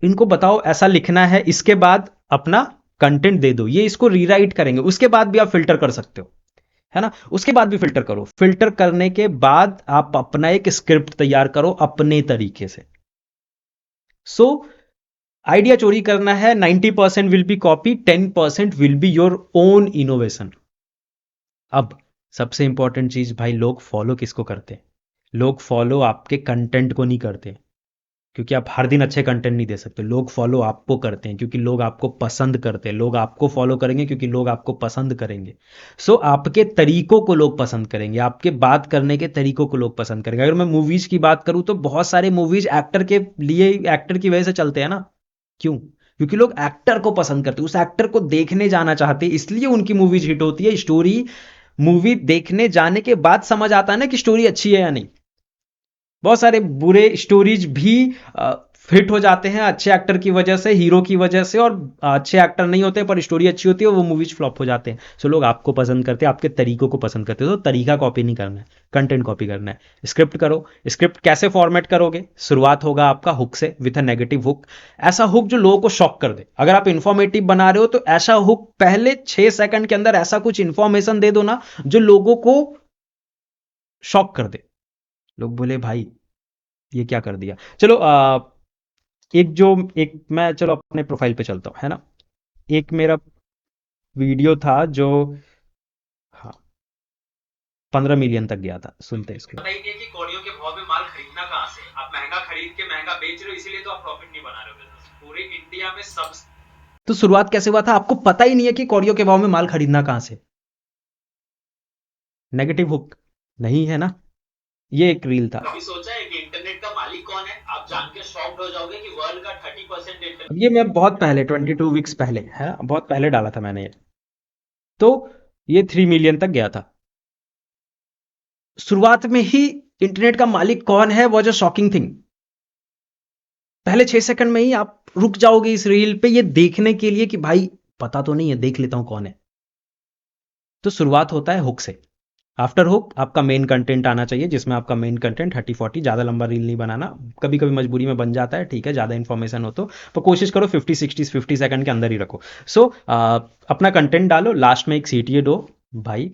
इनको बताओ ऐसा लिखना है, इसके बाद अपना कंटेंट दे दो, ये इसको रीराइट करेंगे, उसके बाद भी आप फिल्टर कर सकते हो, है ना? उसके बाद भी फिल्टर करो, फिल्टर करने के बाद आप अपना एक स्क्रिप्ट तैयार करो अपने तरीके से। सो आइडिया चोरी करना है, 90% will be copy, 10% will be your own innovation. अब सबसे इंपॉर्टेंट चीज भाई, लोग फॉलो किसको करते हैं? लोग फॉलो आपके कंटेंट को नहीं करते, क्योंकि आप हर दिन अच्छे कंटेंट नहीं दे सकते। लोग फॉलो आपको करते हैं क्योंकि लोग आपको पसंद करते हैं। लोग आपको फॉलो करेंगे क्योंकि लोग आपको पसंद करेंगे। सो आपके तरीकों को लोग पसंद करेंगे, आपके बात करने के तरीकों को लोग पसंद करेंगे। अगर मैं मूवीज की बात करूं तो बहुत सारे मूवीज एक्टर के लिए, एक्टर की वजह से चलते हैं ना। क्यों? क्योंकि लोग एक्टर को पसंद करते हैं, उस एक्टर को देखने जाना चाहते हैं, इसलिए उनकी मूवीज हिट होती है। स्टोरी, मूवी देखने जाने के बाद समझ आता है ना कि स्टोरी अच्छी है या नहीं। बहुत सारे बुरे स्टोरीज भी फिट हो जाते हैं अच्छे एक्टर की वजह से, हीरो की वजह से, और अच्छे एक्टर नहीं होते पर स्टोरी अच्छी होती है, वो मूवीज फ्लॉप हो जाते हैं। सो लोग आपको पसंद करते हैं, आपके तरीकों को पसंद करते हैं। तो तरीका कॉपी नहीं करना है, कंटेंट कॉपी करना है। स्क्रिप्ट करो। स्क्रिप्ट कैसे फॉर्मेट करोगे? शुरुआत होगा आपका हुक से, विथ अ नेगेटिव हुक। ऐसा हुक जो लोगों को शॉक कर दे। अगर आप इंफॉर्मेटिव बना रहे हो तो ऐसा हुक, पहले 6 सेकंड के अंदर ऐसा कुछ इंफॉर्मेशन दे दो ना जो लोगों को शॉक कर दे। लोग बोले भाई ये क्या कर दिया। चलो एक मैं, चलो अपने प्रोफाइल पे चलता हूँ, है ना। एक मेरा वीडियो था जो, हाँ, 15 मिलियन तक गया था सुनते इसको। पता ही नहीं है कि कौड़ियों के भाव में माल खरीदना कहाँ से। आप महंगा खरीद के महंगा बेच रहे हो, इसीलिए तो आप प्रॉफिट नहीं बना रहे हो बिजनेस। पूरे इंडिया में सब। तो शुरुआत कैसे हुआ था? आपको पता ही नहीं है कि कौड़ियों के भाव में माल खरीदना कहाँ से। नेगेटिव हुक नहीं है ना। ये एक रील था। कभी सोचा है कि इंटरनेट का मालिक कौन है? आप जान के शॉक्ड हो जाओगे कि वर्ल्ड का 30% इंटरनेट। अब ये मैं बहुत पहले, 22 वीक्स पहले है, बहुत पहले डाला था मैंने ये। तो ये 3 मिलियन तक गया था। शुरुआत में ही इंटरनेट का मालिक कौन है वॉज अ शॉकिंग थिंग। पहले 6 सेकंड में ही आप रुक जाओगे इस रील पे, ये देखने के लिए कि भाई पता तो नहीं है, देख लेता हूं कौन है। तो शुरुआत होता है हुक से। आफ्टर हुक आपका मेन कंटेंट आना चाहिए, जिसमें आपका मेन कंटेंट 30-40, ज़्यादा लंबा रील नहीं बनाना। कभी कभी मजबूरी में बन जाता है, ठीक है, ज़्यादा इन्फॉर्मेशन हो तो, पर कोशिश करो 50-60 सेकंड के अंदर ही रखो। सो अपना कंटेंट डालो, लास्ट में एक CTA दो भाई,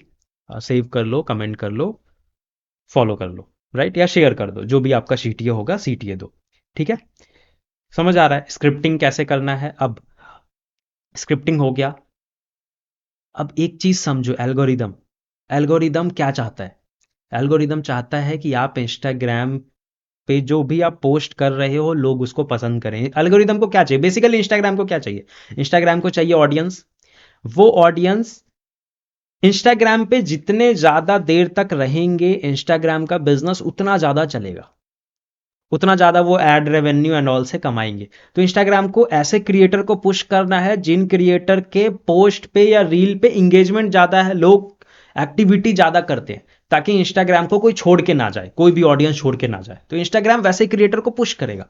सेव कर लो, कमेंट कर लो, फॉलो कर लो, राइट, या शेयर कर दो, जो भी आपका CTA होगा CTA दो, ठीक है। समझ आ रहा है स्क्रिप्टिंग कैसे करना है? अब स्क्रिप्टिंग हो गया। अब एक चीज समझो, एल्गोरिदम। एल्गोरिदम क्या चाहता है? एल्गोरिदम चाहता है कि आप इंस्टाग्राम पे जो भी आप पोस्ट कर रहे हो लोग उसको पसंद करें। एल्गोरिदम को क्या चाहिए? बेसिकली इंस्टाग्राम को क्या चाहिए? इंस्टाग्राम को चाहिए ऑडियंस। वो ऑडियंस इंस्टाग्राम पे जितने ज्यादा देर तक रहेंगे, इंस्टाग्राम का बिजनेस उतना ज्यादा चलेगा, उतना ज़्यादा वो एड रेवेन्यू एंड ऑल से कमाएंगे। तो इंस्टाग्राम को ऐसे क्रिएटर को पुश करना है जिन क्रिएटर के पोस्ट पे या रील पे इंगेजमेंट ज़्यादा है, लोग एक्टिविटी ज़्यादा करते हैं, ताकि इंस्टाग्राम को कोई छोड़ के ना जाए, कोई भी ऑडियंस छोड़ के ना जाए। तो इंस्टाग्राम वैसे क्रिएटर को पुश करेगा।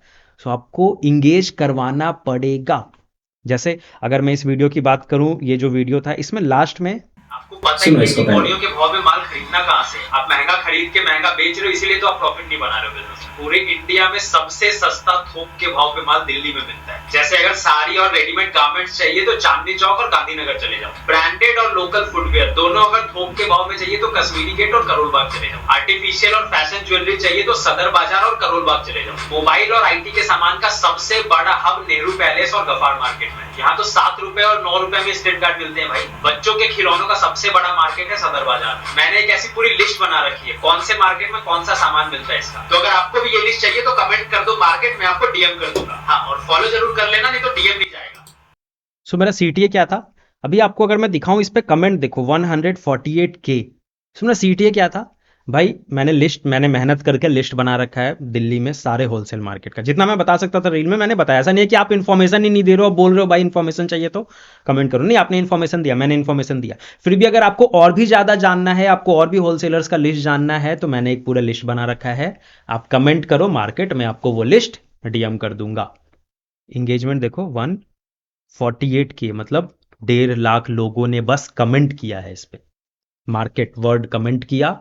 सो आपको इंगेज करवाना पड़ेगा। जैसे अगर मैं इस वीडियो की बात करूं, ये जो वीडियो था इसमें लास्ट में, आपको पता ही नहीं है कि कौड़ियों के भाव में माल खरीदना कहाँ से। आप महंगा खरीद के महंगा बेच रहे हो, इसीलिए तो आप प्रॉफिट नहीं बना रहे हो बिजनेस। पूरे इंडिया में सबसे सस्ता थोक के भाव पे माल दिल्ली में मिलता है। जैसे अगर साड़ी और रेडीमेड गारमेंट्स चाहिए तो चांदनी चौक और गांधीनगर चले जाओ। ब्रांडेड और लोकल फुटवेयर दोनों अगर थोक के भाव में चाहिए तो कश्मीरी गेट और करोल बाग चले जाओ। आर्टिफिशियल और फैशन ज्वेलरी चाहिए तो सदर बाजार और करोल बाग चले जाओ। मोबाइल और IT के सामान का सबसे बड़ा हब नेहरू पैलेस और गफार मार्केट में। यहाँ तो 7 रुपए और 9 रुपए में स्ट्रीट कार्ड मिलते हैं भाई। बच्चों के खिलौनों का सबसे बड़ा मार्केट है सदर बाजार। मैंने एक ऐसी पूरी लिस्ट बना रखी है कौन से मार्केट में कौन सा सामान मिलता है इसका। तो अगर आपको भी ये लिस्ट चाहिए तो कमेंट कर दो मार्केट, मैं आपको DM कर दूंगा। हाँ, और फॉलो जरूर कर लेना, नहीं तो DM नहीं जाएगा। सो मेरा CTA क्या था? अभी आपको अगर मैं दिखाऊं, इस पे कमेंट देखो 148K। सो मेरा CTA क्या था? भाई मैंने मेहनत करके लिस्ट बना रखा है दिल्ली में सारे होलसेल मार्केट का, जितना मैं बता सकता था रील में मैंने बताया। ऐसा नहीं है कि आप इन्फॉर्मेशन ही नहीं दे रहे हो, बोल रहे हो भाई इन्फॉर्मेशन चाहिए तो कमेंट करो। नहीं, आपने इन्फॉर्मेशन दिया, मैंने इन्फॉर्मेशन दिया। फिर भी अगर आपको और भी ज़्यादा जानना है, आपको और भी होलसेलर्स का लिस्ट जानना है, तो मैंने एक पूरा लिस्ट बना रखा है। आप कमेंट करो मार्केट, मैं आपको वो लिस्ट डीएम कर दूंगा। इंगेजमेंट देखो 148 की, मतलब 1.5 लाख लोगों ने बस कमेंट किया है इस पे, मार्केट वर्ड कमेंट किया,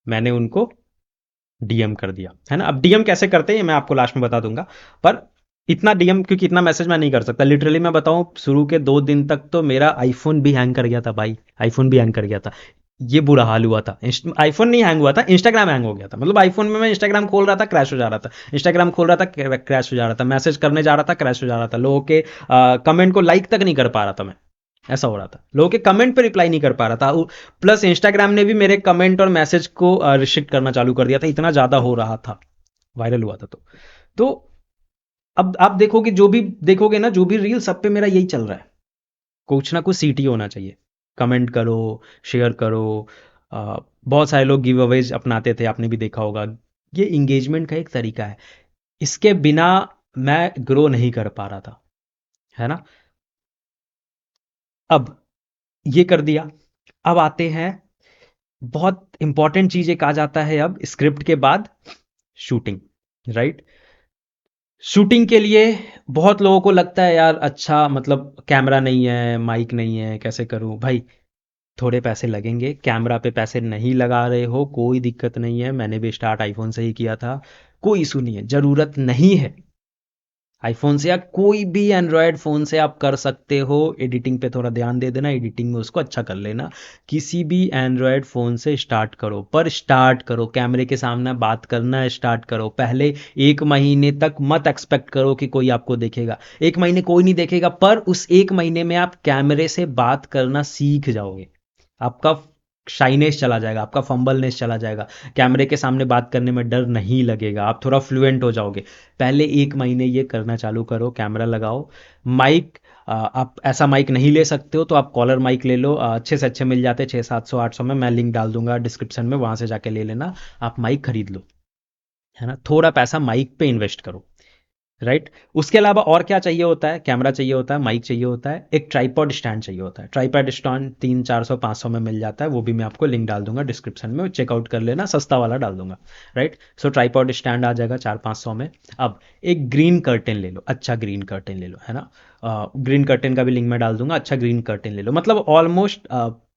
मैंने उनको डीएम कर दिया है ना। अब डीएम कैसे करते हैं मैं आपको लास्ट में बता दूंगा, पर इतना डीएम, क्योंकि इतना मैसेज मैं नहीं कर सकता लिटरली। मैं बताऊं, शुरू के 2 दिन तक तो मेरा आईफोन भी हैंग कर गया था भाई, आईफोन भी हैंग कर गया था। ये बुरा हाल हुआ था। आईफोन नहीं हैंग हुआ था, इंस्टाग्राम हैंग हो गया था। मतलब आईफोन में मैं इंस्टाग्राम खोल रहा था क्रैश हो जा रहा था, इंस्टाग्राम खोल रहा था क्रैश हो जा रहा था, मैसेज करने जा रहा था क्रैश हो जा रहा था, लोगों के कमेंट को लाइक तक नहीं कर पा रहा था मैं। ऐसा हो रहा था, लोगों के कमेंट पे रिप्लाई नहीं कर पा रहा था। प्लस इंस्टाग्राम ने भी मेरे कमेंट और मैसेज को रिस्ट्रिक्ट करना चालू कर दिया था, इतना ज्यादा हो रहा था, वायरल हुआ था। तो अब आप देखोगे, जो भी देखोगे ना, जो भी रील, सब पे मेरा यही चल रहा है, कुछ ना कुछ सीटी होना चाहिए। कमेंट करो, शेयर करो। बहुत सारे लोग गिव अवेज अपनाते थे, आपने भी देखा होगा। ये इंगेजमेंट का एक तरीका है, इसके बिना मैं ग्रो नहीं कर पा रहा था, है ना। अब ये कर दिया। अब आते हैं, बहुत इंपॉर्टेंट चीज एक आ जाता है अब स्क्रिप्ट के बाद, शूटिंग, राइट। शूटिंग के लिए बहुत लोगों को लगता है यार, अच्छा मतलब कैमरा नहीं है, माइक नहीं है, कैसे करूं भाई। थोड़े पैसे लगेंगे, कैमरा पे पैसे नहीं लगा रहे हो कोई दिक्कत नहीं है, मैंने भी स्टार्ट आईफोन से ही किया था, कोई इशू नहीं है, जरूरत नहीं है। आईफोन से या कोई भी एंड्रॉयड फ़ोन से आप कर सकते हो। एडिटिंग पे थोड़ा ध्यान दे देना, एडिटिंग में उसको अच्छा कर लेना। किसी भी एंड्रॉयड फ़ोन से स्टार्ट करो, पर स्टार्ट करो, कैमरे के सामने बात करना स्टार्ट करो। पहले 1 महीने तक मत एक्सपेक्ट करो कि कोई आपको देखेगा। 1 महीने कोई नहीं देखेगा, पर उस 1 महीने में आप कैमरे से बात करना सीख जाओगे। आपका शाइनेस चला जाएगा, आपका फंबलनेस चला जाएगा, कैमरे के सामने बात करने में डर नहीं लगेगा, आप थोड़ा फ्लुएंट हो जाओगे। पहले 1 महीने ये करना चालू करो, कैमरा लगाओ। माइक, आप ऐसा माइक नहीं ले सकते हो तो आप कॉलर माइक ले लो, अच्छे से अच्छे मिल जाते हैं 600-700-800 में, मैं लिंक डाल दूंगा डिस्क्रिप्शन में, वहां से जाके ले लेना। आप माइक खरीद लो, है ना, थोड़ा पैसा माइक पे इन्वेस्ट करो, राइट। उसके अलावा और क्या चाहिए होता है, कैमरा चाहिए होता है, माइक चाहिए होता है, एक ट्राइपॉड स्टैंड चाहिए होता है। ट्राइपॉड स्टैंड 300-400-500 में मिल जाता है, वो भी मैं आपको लिंक डाल दूंगा डिस्क्रिप्शन में, चेकआउट कर लेना, सस्ता वाला डाल दूंगा, राइट। सो ट्राइपॉड स्टैंड आ जाएगा 400-500 में। अब एक ग्रीन कर्टेन ले लो, अच्छा ग्रीन कर्टेन ले लो, है ना। ग्रीन कर्टेन का भी लिंक मैं डाल दूंगा, अच्छा ग्रीन कर्टेन ले लो, मतलब ऑलमोस्ट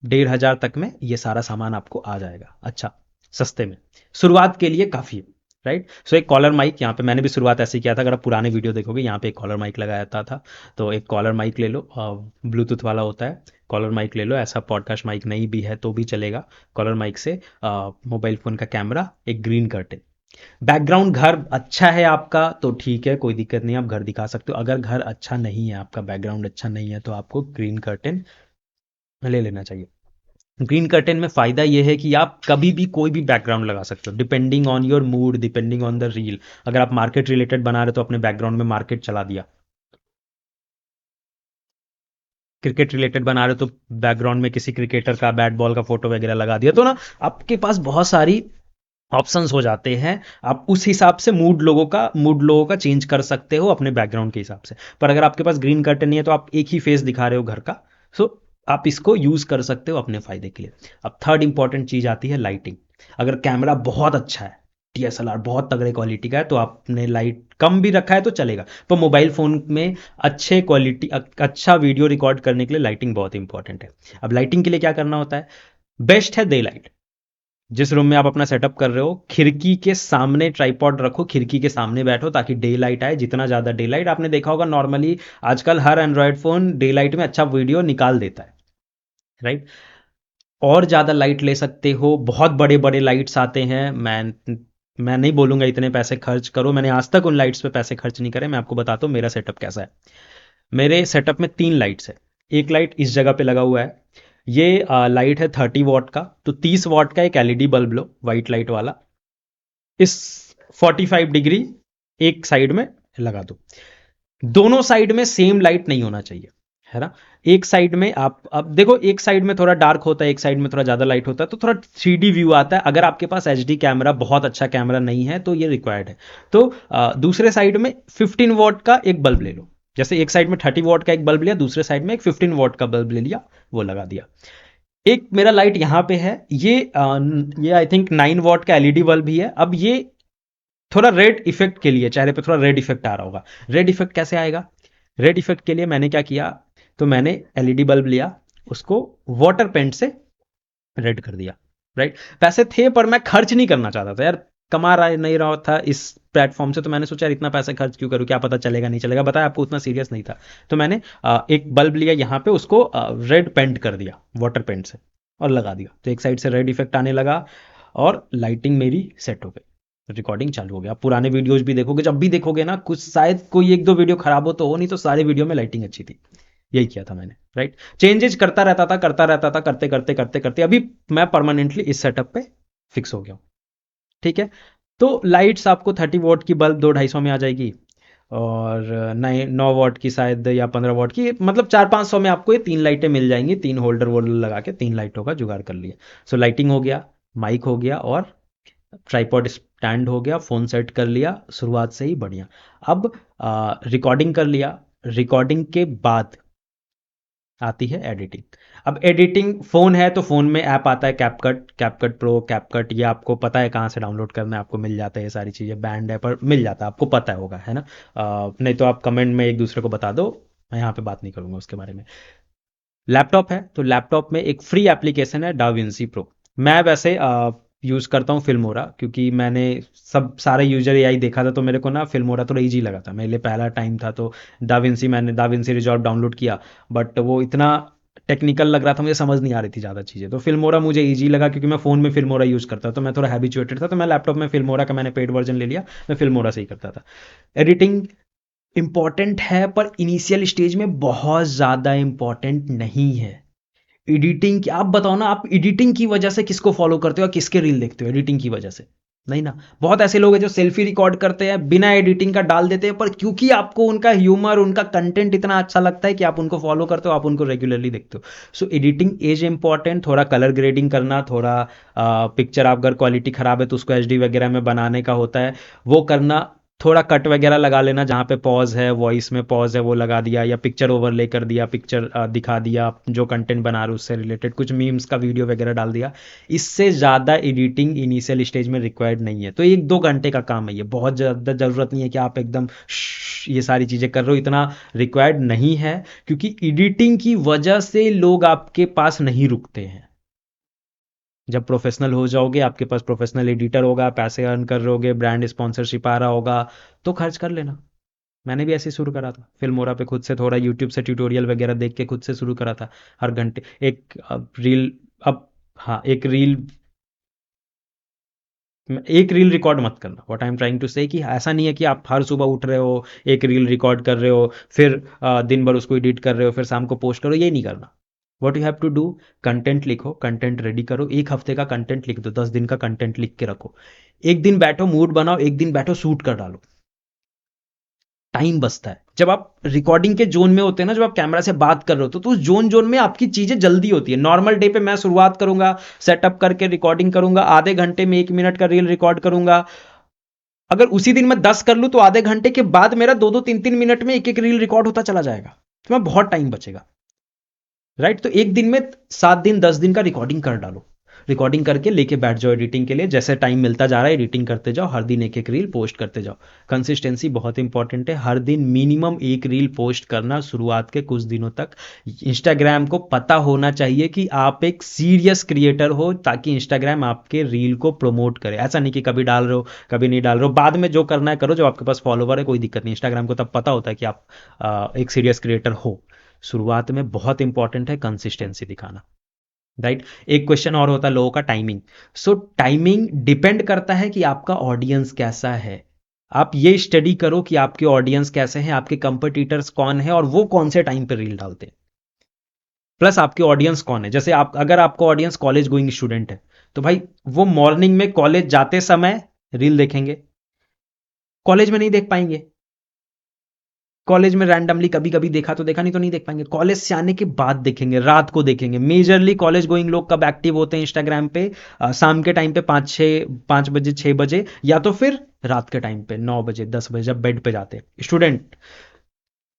1,500 तक में ये सारा सामान आपको आ जाएगा, अच्छा सस्ते में, शुरुआत के लिए काफ़ी है, राइट। सो एक कॉलर माइक, यहाँ पे मैंने भी शुरुआत ऐसे ही किया था, अगर आप पुराने वीडियो देखोगे यहाँ पे एक कॉलर माइक लगाया था। तो एक कॉलर माइक ले लो, ब्लूटूथ वाला होता है, कॉलर माइक ले लो, ऐसा पॉडकास्ट माइक नहीं भी है तो भी चलेगा। कॉलर माइक से मोबाइल फ़ोन का कैमरा, एक ग्रीन कर्टेन। बैकग्राउंड घर अच्छा है आपका तो ठीक है, कोई दिक्कत नहीं, आप घर दिखा सकते हो। अगर घर अच्छा नहीं है आपका, बैकग्राउंड अच्छा नहीं है, तो आपको ग्रीन कर्टेन ले लेना चाहिए। ग्रीन कर्टेन में फ़ायदा ये है कि आप कभी भी कोई भी बैकग्राउंड लगा सकते हो, depending on your mood, depending on the reel. अगर आप मार्केट रिलेटेड बना रहे हो तो अपने बैकग्राउंड में मार्केट चला दिया, क्रिकेट रिलेटेड बना रहे हो तो बैकग्राउंड में किसी क्रिकेटर का बैट बॉल का फोटो वगैरह लगा दिया, तो ना आपके पास बहुत सारी ऑप्शंस हो जाते हैं। आप उस हिसाब से मूड लोगों का चेंज कर सकते हो अपने बैकग्राउंड के हिसाब से। पर अगर आपके पास ग्रीन कर्टन नहीं है तो आप एक ही फेस दिखा रहे हो घर का, सो आप इसको यूज कर सकते हो अपने फायदे के लिए। अब थर्ड इंपॉर्टेंट चीज आती है लाइटिंग। अगर कैमरा बहुत अच्छा है, डीएसएलआर बहुत तगड़े क्वालिटी का है, तो आपने लाइट कम भी रखा है तो चलेगा। पर मोबाइल फोन में अच्छा वीडियो रिकॉर्ड करने के लिए लाइटिंग बहुत इंपॉर्टेंट है। अब लाइटिंग के लिए क्या करना होता है, बेस्ट है डे लाइट। जिस रूम में आप अपना सेटअप कर रहे हो, खिड़की के सामने ट्राइपॉड रखो, खिड़की के सामने बैठो ताकि डे लाइट आए। जितना ज़्यादा डे लाइट, आपने देखा होगा नॉर्मली आजकल हर एंड्रॉयड फ़ोन डे लाइट में अच्छा वीडियो निकाल देता है, राइट। और ज़्यादा लाइट ले सकते हो, बहुत बड़े बड़े लाइट्स आते हैं। मैं नहीं बोलूँगा इतने पैसे खर्च करो, मैंने आज तक उन लाइट्स पे पैसे खर्च नहीं करे। मैं आपको बताता हूँ मेरा सेटअप कैसा है। मेरे सेटअप में 3 लाइट्स है। एक लाइट इस जगह पे लगा हुआ है, ये लाइट है 30 वॉट का, तो 30 वॉट का एक एलईडी बल्ब लो, वाइट लाइट वाला, इस 45 डिग्री एक साइड में लगा दो। दोनों साइड में सेम लाइट नहीं होना चाहिए, है ना। एक साइड में आप अब देखो, एक साइड में थोड़ा डार्क होता है, एक साइड में थोड़ा ज़्यादा लाइट होता है, तो थोड़ा 3D व्यू आता है। अगर आपके पास HD कैमरा, बहुत अच्छा कैमरा नहीं है तो ये रिक्वायर्ड है। तो दूसरे साइड में 15 वॉट का एक बल्ब ले लो। जैसे एक साइड में 30 वॉट का एक बल्ब लिया, दूसरे साइड में एक 15 वॉट का बल्ब ले लिया, वो लगा दिया। एक मेरा लाइट यहाँ पे है, ये आई थिंक 9 वॉट का LED बल्ब ही है। अब ये थोड़ा रेड इफेक्ट के लिए, चेहरे पे थोड़ा रेड इफेक्ट आ रहा होगा। रेड इफेक्ट कैसे आएगा? रेड इफेक्ट के लिए मैंने क्या किया, तो मैंने LED बल्ब लिया, उसको वाटर पेंट से रेड कर दिया। राइट, पैसे थे पर मैं खर्च नहीं करना चाहता था यार, कमा रहा नहीं रहा था इस प्लेटफॉर्म से, तो मैंने सोचा यार इतना पैसा खर्च क्यों करूं, क्या पता चलेगा नहीं चलेगा, बताया आपको, उतना सीरियस नहीं था। तो मैंने एक बल्ब लिया यहाँ पे, उसको रेड पेंट कर दिया वाटर पेंट से और लगा दिया, तो एक साइड से रेड इफेक्ट आने लगा और लाइटिंग मेरी सेट हो गई, रिकॉर्डिंग चालू हो गया। आप पुराने वीडियोज भी देखोगे, जब भी देखोगे ना, कुछ शायद कोई एक दो वीडियो खराब हो तो हो, नहीं तो सारे वीडियो में लाइटिंग अच्छी थी। यही किया था मैंने। राइट, चेंजेज करता रहता था, करते करते करते करते अभी मैं परमानेंटली इस सेटअप पे फिक्स हो गया हूँ। ठीक है, तो लाइट्स आपको 30 वॉट की बल्ब 200-250 में आ जाएगी, और 9 वॉट की शायद, या 15 वॉट की, मतलब 400-500 में आपको ये 3 लाइटें मिल जाएंगी। 3 होल्डर लगा के 3 लाइटों का जुगाड़ कर लिया। सो लाइटिंग हो गया, माइक हो गया, और ट्राइपॉड स्टैंड हो गया, फ़ोन सेट कर लिया, शुरुआत से ही बढ़िया। अब रिकॉर्डिंग कर लिया, रिकॉर्डिंग के बाद आती है एडिटिंग। अब एडिटिंग, फ़ोन है तो फ़ोन में ऐप आता है कैपकट, कैपकट प्रो, कैपकट, ये आपको पता है कहाँ से डाउनलोड करना है, आपको मिल जाता है ये सारी चीज़ें, बैंड है पर मिल जाता है, आपको पता होगा, है ना। नहीं तो आप कमेंट में एक दूसरे को बता दो, मैं यहाँ पे बात नहीं करूँगा उसके बारे में। लैपटॉप है तो लैपटॉप में एक फ्री एप्लीकेशन है डाविंसी प्रो। मैं वैसे यूज़ करता हूँ फिल्मोरा, क्योंकि मैंने सब सारे यूजर एआई देखा था, तो मेरे को ना फिल्मोरा थोड़ा ईजी लगा था, मेरे लिए पहला टाइम था, तो मैंने डाविंसी रिजॉल्व डाउनलोड किया, बट वो इतना टेक्निकल लग रहा था, मुझे समझ नहीं आ रही थी ज़्यादा चीज़ें, तो फिल्मोरा मुझे ईजी लगा, क्योंकि मैं फ़ोन में फिल्मोरा यूज़ करता, तो मैं थोड़ा हैबिचुएटेड था, तो मैं लैपटॉप में फिल्मोरा का मैंने पेड वर्जन ले लिया, मैं फिल्मोरा से ही करता था। एडिटिंग इंपॉर्टेंट है, पर इनिशियल स्टेज में बहुत ज़्यादा इंपॉर्टेंट नहीं है। एडिटिंग की आप बताओ ना, आप एडिटिंग की वजह से किसको फॉलो करते हो, किसके रील देखते हो? एडिटिंग की वजह से नहीं ना। बहुत ऐसे लोग हैं जो सेल्फी रिकॉर्ड करते हैं, बिना एडिटिंग का डाल देते हैं, पर क्योंकि आपको उनका ह्यूमर, उनका कंटेंट इतना अच्छा लगता है कि आप उनको फॉलो करते हो, आप उनको रेगुलरली देखते हो। सो एडिटिंग इज इंपॉर्टेंट, थोड़ा कलर ग्रेडिंग करना, थोड़ा पिक्चर अगर क्वालिटी खराब है तो उसको HD वगैरह में बनाने का होता है, वो करना, थोड़ा कट वगैरह लगा लेना, जहाँ पे पॉज है, वॉइस में पॉज है वो लगा दिया, या पिक्चर ओवरले कर दिया, पिक्चर दिखा दिया, जो कंटेंट बना रहे हो उससे रिलेटेड कुछ मीम्स का वीडियो वगैरह डाल दिया। इससे ज़्यादा एडिटिंग इनिशियल स्टेज में रिक्वायर्ड नहीं है, तो 1-2 घंटे का काम है ये, बहुत ज़्यादा ज़रूरत नहीं है कि आप एकदम ये सारी चीज़ें कर रहे हो, इतना रिक्वायर्ड नहीं है, क्योंकि एडिटिंग की वजह से लोग आपके पास नहीं रुकते हैं। जब प्रोफेशनल हो जाओगे, आपके पास प्रोफेशनल एडिटर होगा, पैसे अर्न कर रहे होगे, ब्रांड स्पॉन्सरशिप आ रहा होगा, तो खर्च कर लेना। मैंने भी ऐसे ही शुरू करा था, फिल्मोरा पे खुद से थोड़ा यूट्यूब से ट्यूटोरियल वगैरह देख के खुद से शुरू करा था। हर घंटे एक रील, अब हाँ, एक रील रिकॉर्ड मत करना। What I am trying to say, कि ऐसा नहीं है कि आप हर सुबह उठ रहे हो, एक रील रिकॉर्ड कर रहे हो, फिर दिन भर उसको एडिट कर रहे हो, फिर शाम को पोस्ट करो, ये नहीं करना। What you have to do, content लिखो, कंटेंट रेडी करो, एक हफ्ते का कंटेंट लिख दो, 10 दिन का कंटेंट लिख के रखो, एक दिन बैठो मूड बनाओ, एक दिन बैठो शूट कर डालो, टाइम बचता है। जब आप रिकॉर्डिंग के जोन में होते हैं ना, जब आप कैमरा से बात कर रहे हो, तो उस जोन जोन में आपकी चीजें जल्दी होती है। नॉर्मल डे पे मैं शुरुआत करूंगा, सेटअप करके रिकॉर्डिंग करूंगा, आधे घंटे में 1 मिनट का रील रिकॉर्ड करूंगा। अगर उसी दिन मैं 10 कर लूं, तो आधे घंटे के बाद मेरा 2-2 3-3 मिनट में एक एक रील रिकॉर्ड होता चला जाएगा, तो मैं बहुत टाइम बचेगा। राइट, तो एक दिन में 7 दिन 10 दिन का रिकॉर्डिंग कर डालो, रिकॉर्डिंग करके लेके बैठ जाओ एडिटिंग के लिए, जैसे टाइम मिलता जा रहा है एडिटिंग करते जाओ, हर दिन एक एक रील पोस्ट करते जाओ। कंसिस्टेंसी बहुत इंपॉर्टेंट है, हर दिन मिनिमम एक रील पोस्ट करना, शुरुआत के कुछ दिनों तक। इंस्टाग्राम को पता होना चाहिए कि आप एक सीरियस क्रिएटर हो, ताकि इंस्टाग्राम आपके रील को प्रमोट करे। ऐसा नहीं कि कभी डाल रहे हो कभी नहीं डाल रहे हो, बाद में जो करना है करो, जो आपके पास फॉलोवर है कोई दिक्कत नहीं, इंस्टाग्राम को तब पता होता है कि आप एक सीरियस क्रिएटर हो। शुरुआत में बहुत इंपॉर्टेंट है कंसिस्टेंसी दिखाना। राइट, एक क्वेश्चन और होता है लोगों का, टाइमिंग। सो टाइमिंग डिपेंड करता है कि आपका ऑडियंस कैसा है। आप ये स्टडी करो कि आपके ऑडियंस कैसे हैं, आपके कंपटीटर्स कौन है, और वो कौन से टाइम पे रील डालते हैं, प्लस आपके ऑडियंस कौन है। जैसे आप, अगर आपका ऑडियंस कॉलेज गोइंग स्टूडेंट है, तो भाई वो मॉर्निंग में कॉलेज जाते समय रील देखेंगे, कॉलेज में नहीं देख पाएंगे। कॉलेज में रैंडमली कभी कभी देखा तो देखा, नहीं तो नहीं देख पाएंगे। कॉलेज से आने के बाद देखेंगे, रात को देखेंगे। मेजरली कॉलेज गोइंग लोग कब एक्टिव होते हैं इंस्टाग्राम पे? शाम के टाइम पे 5 बजे 6 बजे, या तो फिर रात के टाइम पे 9 बजे 10 बजे जब बेड पे जाते हैं स्टूडेंट।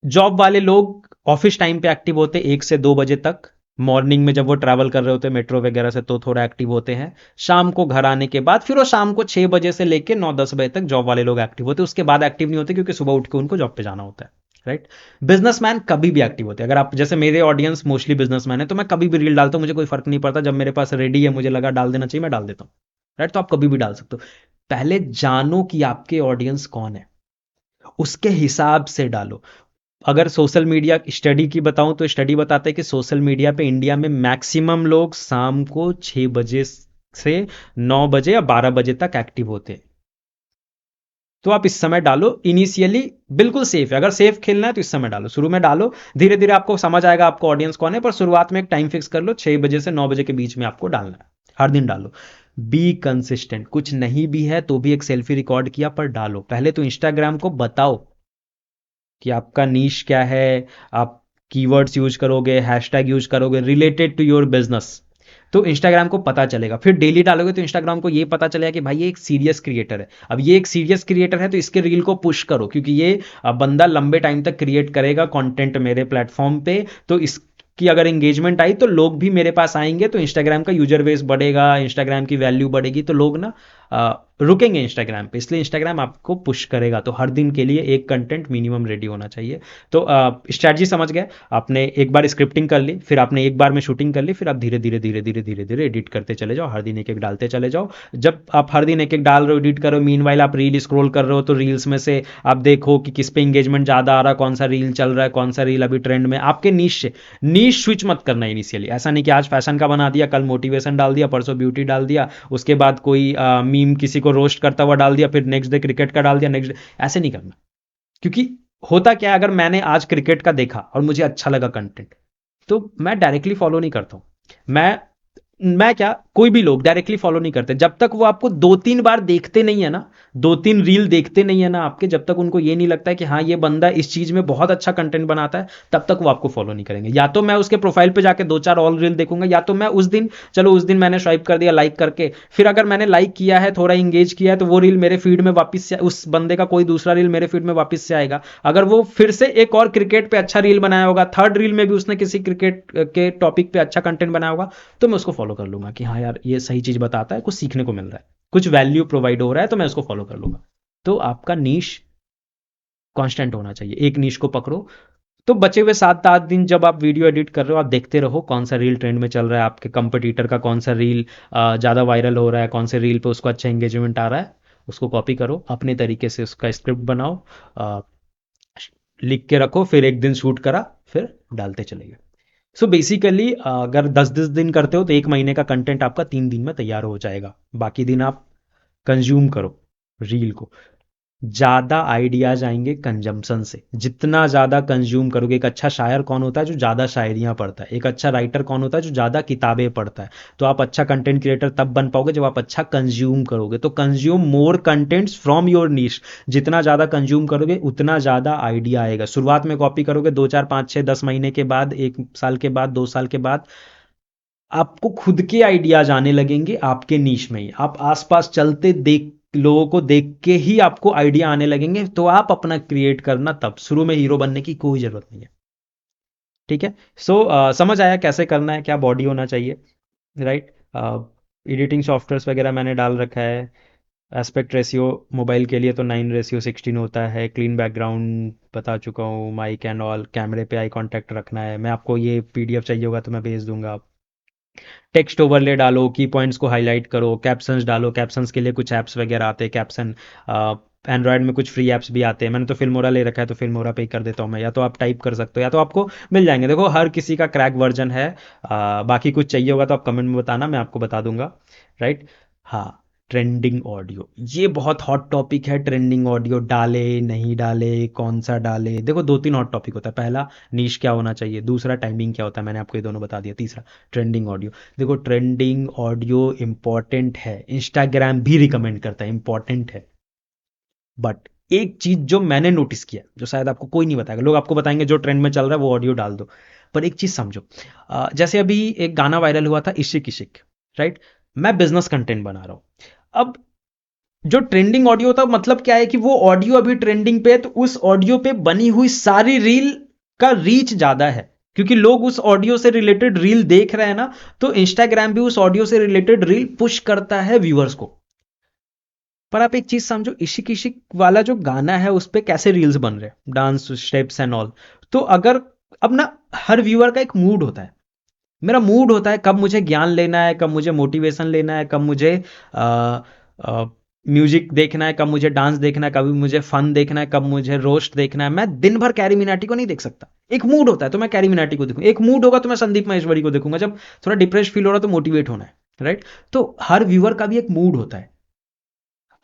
जॉब वाले लोग ऑफिस टाइम पे एक्टिव होते 1 से 2 बजे तक। मॉर्निंग में जब वो ट्रैवल कर रहे होते हैं मेट्रो वगैरह से तो थोड़ा एक्टिव होते हैं। शाम को घर आने के बाद फिर वो शाम को 6 बजे से लेके 9 10 बजे तक जॉब वाले लोग एक्टिव होते हैं। उसके बाद एक्टिव नहीं होते क्योंकि सुबह उठ के उनको जॉब पे जाना होता है। राइट। बिजनेसमैन कभी भी एक्टिव होते हैं। अगर आप, जैसे मेरे ऑडियंस मोस्टली बिजनेसमैन है, तो मैं कभी भी रील डालता हूँ, मुझे कोई फर्क नहीं पड़ता। जब मेरे पास रेडी है, मुझे लगा डाल देना चाहिए, मैं डाल देता हूँ। राइट। तो आप कभी भी डाल सकते हो। पहले जानो कि आपके ऑडियंस कौन है, उसके हिसाब से डालो। अगर सोशल मीडिया स्टडी की बताऊं तो स्टडी बताते हैं कि सोशल मीडिया पे इंडिया में मैक्सिमम लोग शाम को 6 बजे से 9 बजे या 12 बजे तक एक्टिव होते हैं। तो आप इस समय डालो। इनिशियली बिल्कुल सेफ है। अगर सेफ खेलना है तो इस समय डालो, शुरू में डालो। धीरे धीरे आपको समझ आएगा आपको ऑडियंस कौन है, पर शुरुआत में एक टाइम फिक्स कर लो, 6 बजे से 9 बजे के बीच में आपको डालना है। हर दिन डालो। Be consistent. कुछ नहीं भी है तो भी एक सेल्फी रिकॉर्ड किया पर डालो। पहले तो इंस्टाग्राम को बताओ कि आपका नीश क्या है। आप कीवर्ड्स यूज करोगे, हैशटैग यूज करोगे रिलेटेड टू योर बिजनेस, तो इंस्टाग्राम को पता चलेगा। फिर डेली डालोगे तो इंस्टाग्राम को ये पता चलेगा कि भाई ये एक सीरियस क्रिएटर है। अब ये एक सीरियस क्रिएटर है तो इसके रील को पुश करो, क्योंकि ये बंदा लंबे टाइम तक क्रिएट करेगा कंटेंट मेरे प्लेटफॉर्म पे। तो इसकी अगर एंगेजमेंट आई तो लोग भी मेरे पास आएंगे, तो इंस्टाग्राम का यूजर बेस बढ़ेगा, इंस्टाग्राम की वैल्यू बढ़ेगी, तो लोग ना रुकेंगे इंस्टाग्राम पे। इसलिए इंस्टाग्राम आपको पुश करेगा। तो हर दिन के लिए एक कंटेंट मिनिमम रेडी होना चाहिए। तो स्ट्रैटेजी समझ गए। आपने एक बार स्क्रिप्टिंग कर ली, फिर आपने एक बार में शूटिंग कर ली, फिर आप धीरे धीरे धीरे धीरे धीरे धीरे एडिट करते चले जाओ। हर दिन एक एक डालते चले जाओ। जब आप हर दिन एक एक डाल रहे हो, एडिट कर रहे हो, मीनवाइल आप रील स्क्रॉल कर रहे हो, तो रील्स में से आप देखो कि किस पे इंगेजमेंट ज़्यादा आ रहा है, कौन सा रील चल रहा है, कौन सा रील अभी ट्रेंड में। आपके नीश से नीश स्विच मत करना इनिशियली। ऐसा नहीं कि आज फैशन का बना दिया, कल मोटिवेशन डाल दिया, परसों ब्यूटी डाल दिया, उसके बाद कोई मीम किसी को रोस्ट करता हुआ डाल दिया, फिर नेक्स्ट डे क्रिकेट का डाल दिया, नेक्स्ट डे। ऐसे नहीं करना। क्योंकि होता क्या है, अगर मैंने आज क्रिकेट का देखा और मुझे अच्छा लगा कंटेंट, तो मैं डायरेक्टली फॉलो नहीं करता हूं। मैं क्या, कोई भी लोग डायरेक्टली फॉलो नहीं करते जब तक वो आपको 2 3 बार देखते नहीं है ना, 2 3 रील देखते नहीं है ना आपके, जब तक उनको ये नहीं लगता है कि हाँ ये बंदा इस चीज में बहुत अच्छा कंटेंट बनाता है, तब तक वो आपको फॉलो नहीं करेंगे। या तो मैं उसके प्रोफाइल पे जाके 2 4 ऑल रील देखूंगा, या तो मैं उस दिन, चलो उस दिन मैंने स्वाइप कर दिया लाइक करके, फिर अगर मैंने लाइक किया है, थोड़ा इंगेज किया है, तो वो रील मेरे फीड में वापस से, उस बंदे का कोई दूसरा रील मेरे फीड में वापस से आएगा। अगर वो फिर से एक और क्रिकेट पे अच्छा रील बनाया होगा, थर्ड रील में भी उसने किसी क्रिकेट के टॉपिक पे अच्छा कंटेंट बनाया होगा, तो मैं उसको फॉलो कर लूंगा कि हाँ यार ये सही चीज बताता है, कुछ सीखने को मिल रहा है, कुछ वैल्यू प्रोवाइड हो रहा है, तो मैं उसको फॉलो कर लूंगा। तो आपका नीश कांस्टेंट होना चाहिए। एक नीश को पकड़ो। तो बचे हुए 7 8 दिन जब आप वीडियो एडिट कर रहे हो, आप देखते रहो कौन सा रील ट्रेंड में चल रहा है, आपके कंपटीटर का कौन सा रील ज़्यादा वायरल हो रहा है, कौन से रील पे उसको अच्छा एंगेजमेंट आ रहा है, उसको कॉपी करो, अपने तरीके से उसका स्क्रिप्ट बनाओ, अ, लिख के रखो, फिर एक दिन शूट करा, फिर डालते चले गए। सो बेसिकली अगर 10 10 दिन करते हो तो 1 महीने का कंटेंट आपका 3 दिन में तैयार हो जाएगा। बाकी दिन आप कंज्यूम करो रील को। ज़्यादा आइडियाज आएंगे कंजम्पशन से। जितना ज़्यादा कंज्यूम करोगे, एक अच्छा शायर कौन होता है? जो ज़्यादा शायरियाँ पढ़ता है। एक अच्छा राइटर कौन होता है? जो ज़्यादा किताबें पढ़ता है। तो आप अच्छा कंटेंट क्रिएटर तब बन पाओगे जब आप अच्छा कंज्यूम करोगे। तो consume more contents from your niche. जितना ज़्यादा कंज्यूम करोगे उतना ज़्यादा आइडिया आएगा। शुरुआत में कॉपी करोगे, 2 4 5 6 10 महीने के बाद, 1 साल के बाद, 2 साल के बाद आपको खुद के आइडियाज आने लगेंगे आपके नीश में ही। आप आसपास चलते देख, लोगों को देख के ही आपको आइडिया आने लगेंगे। तो आप अपना क्रिएट करना, तब शुरू में हीरो बनने की कोई जरूरत नहीं है। ठीक है। सो समझ आया कैसे करना है, क्या बॉडी होना चाहिए। राइट। एडिटिंग सॉफ्टवेयर्स वगैरह मैंने डाल रखा है। एस्पेक्ट रेशियो मोबाइल के लिए तो 9:16 होता है। क्लीन बैकग्राउंड बता चुका हूँ। माइक एंड ऑल, कैमरे पे आई कांटेक्ट रखना है। मैं आपको ये पीडीएफ चाहिए होगा तो मैं भेज दूंगा। टेक्स्ट ओवरले डालो, की पॉइंट्स को हाईलाइट करो, कैप्शंस डालो। कैप्शंस के लिए कुछ ऐप्स वगैरह आते हैं कैप्शन। एंड्रॉयड में कुछ फ्री ऐप्स भी आते हैं। मैंने तो फिल्मोरा ले रखा है, तो फिल्मोरा पे ही कर देता हूँ मैं। या तो आप टाइप कर सकते हो, या तो आपको मिल जाएंगे। देखो हर किसी का क्रैक वर्जन है। बाकी कुछ चाहिए होगा तो आप कमेंट में बताना, मैं आपको बता दूंगा। राइट। हाँ। ट्रेंडिंग ऑडियो, ये बहुत हॉट टॉपिक है। ट्रेंडिंग ऑडियो डाले नहीं डाले, कौन सा डाले? देखो 2 3 हॉट टॉपिक होता है। पहला, नीश क्या होना चाहिए। दूसरा, टाइमिंग क्या होता है, मैंने आपको ये दोनों बता दिया। तीसरा, ट्रेंडिंग ऑडियो। देखो ट्रेंडिंग ऑडियो इंपॉर्टेंट है, इंस्टाग्राम भी रिकमेंड करता है, इंपॉर्टेंट है, बट एक चीज जो मैंने नोटिस किया, जो शायद आपको कोई नहीं बताएगा, लोग आपको बताएंगे जो ट्रेंड में चल रहा है वो ऑडियो डाल दो, पर एक चीज समझो। जैसे अभी एक गाना वायरल हुआ था, इशिक इशिक, राइट? मैं बिजनेस कंटेंट बना रहा हूं। अब जो ट्रेंडिंग ऑडियो था, मतलब क्या है कि वो ऑडियो अभी ट्रेंडिंग पे है, तो उस ऑडियो पे बनी हुई सारी रील का रीच ज्यादा है, क्योंकि लोग उस ऑडियो से रिलेटेड रील देख रहे हैं ना, तो इंस्टाग्राम भी उस ऑडियो से रिलेटेड रील पुश करता है व्यूअर्स को। पर आप एक चीज समझो, इशिक इशिक वाला जो गाना है उस पे कैसे रील्स बन रहे हैं, डांस स्टेप्स एंड ऑल। तो अगर, अब ना, हर व्यूअर का एक मूड होता है। मेरा मूड होता है कब मुझे ज्ञान लेना है, कब मुझे मोटिवेशन लेना है, कब मुझे म्यूजिक देखना है, कब मुझे डांस देखना है, कभी मुझे फन देखना है, कब मुझे रोस्ट देखना है। मैं दिन भर कैरी मिनाटी को नहीं देख सकता। एक मूड होता है तो मैं कैरी मिनाटी को देखूंगा, एक मूड होगा तो मैं संदीप महेश्वरी को देखूंगा, जब थोड़ा डिप्रेस फील हो रहा है तो मोटिवेट होना है, राइट? तो हर व्यूअर का भी एक मूड होता है।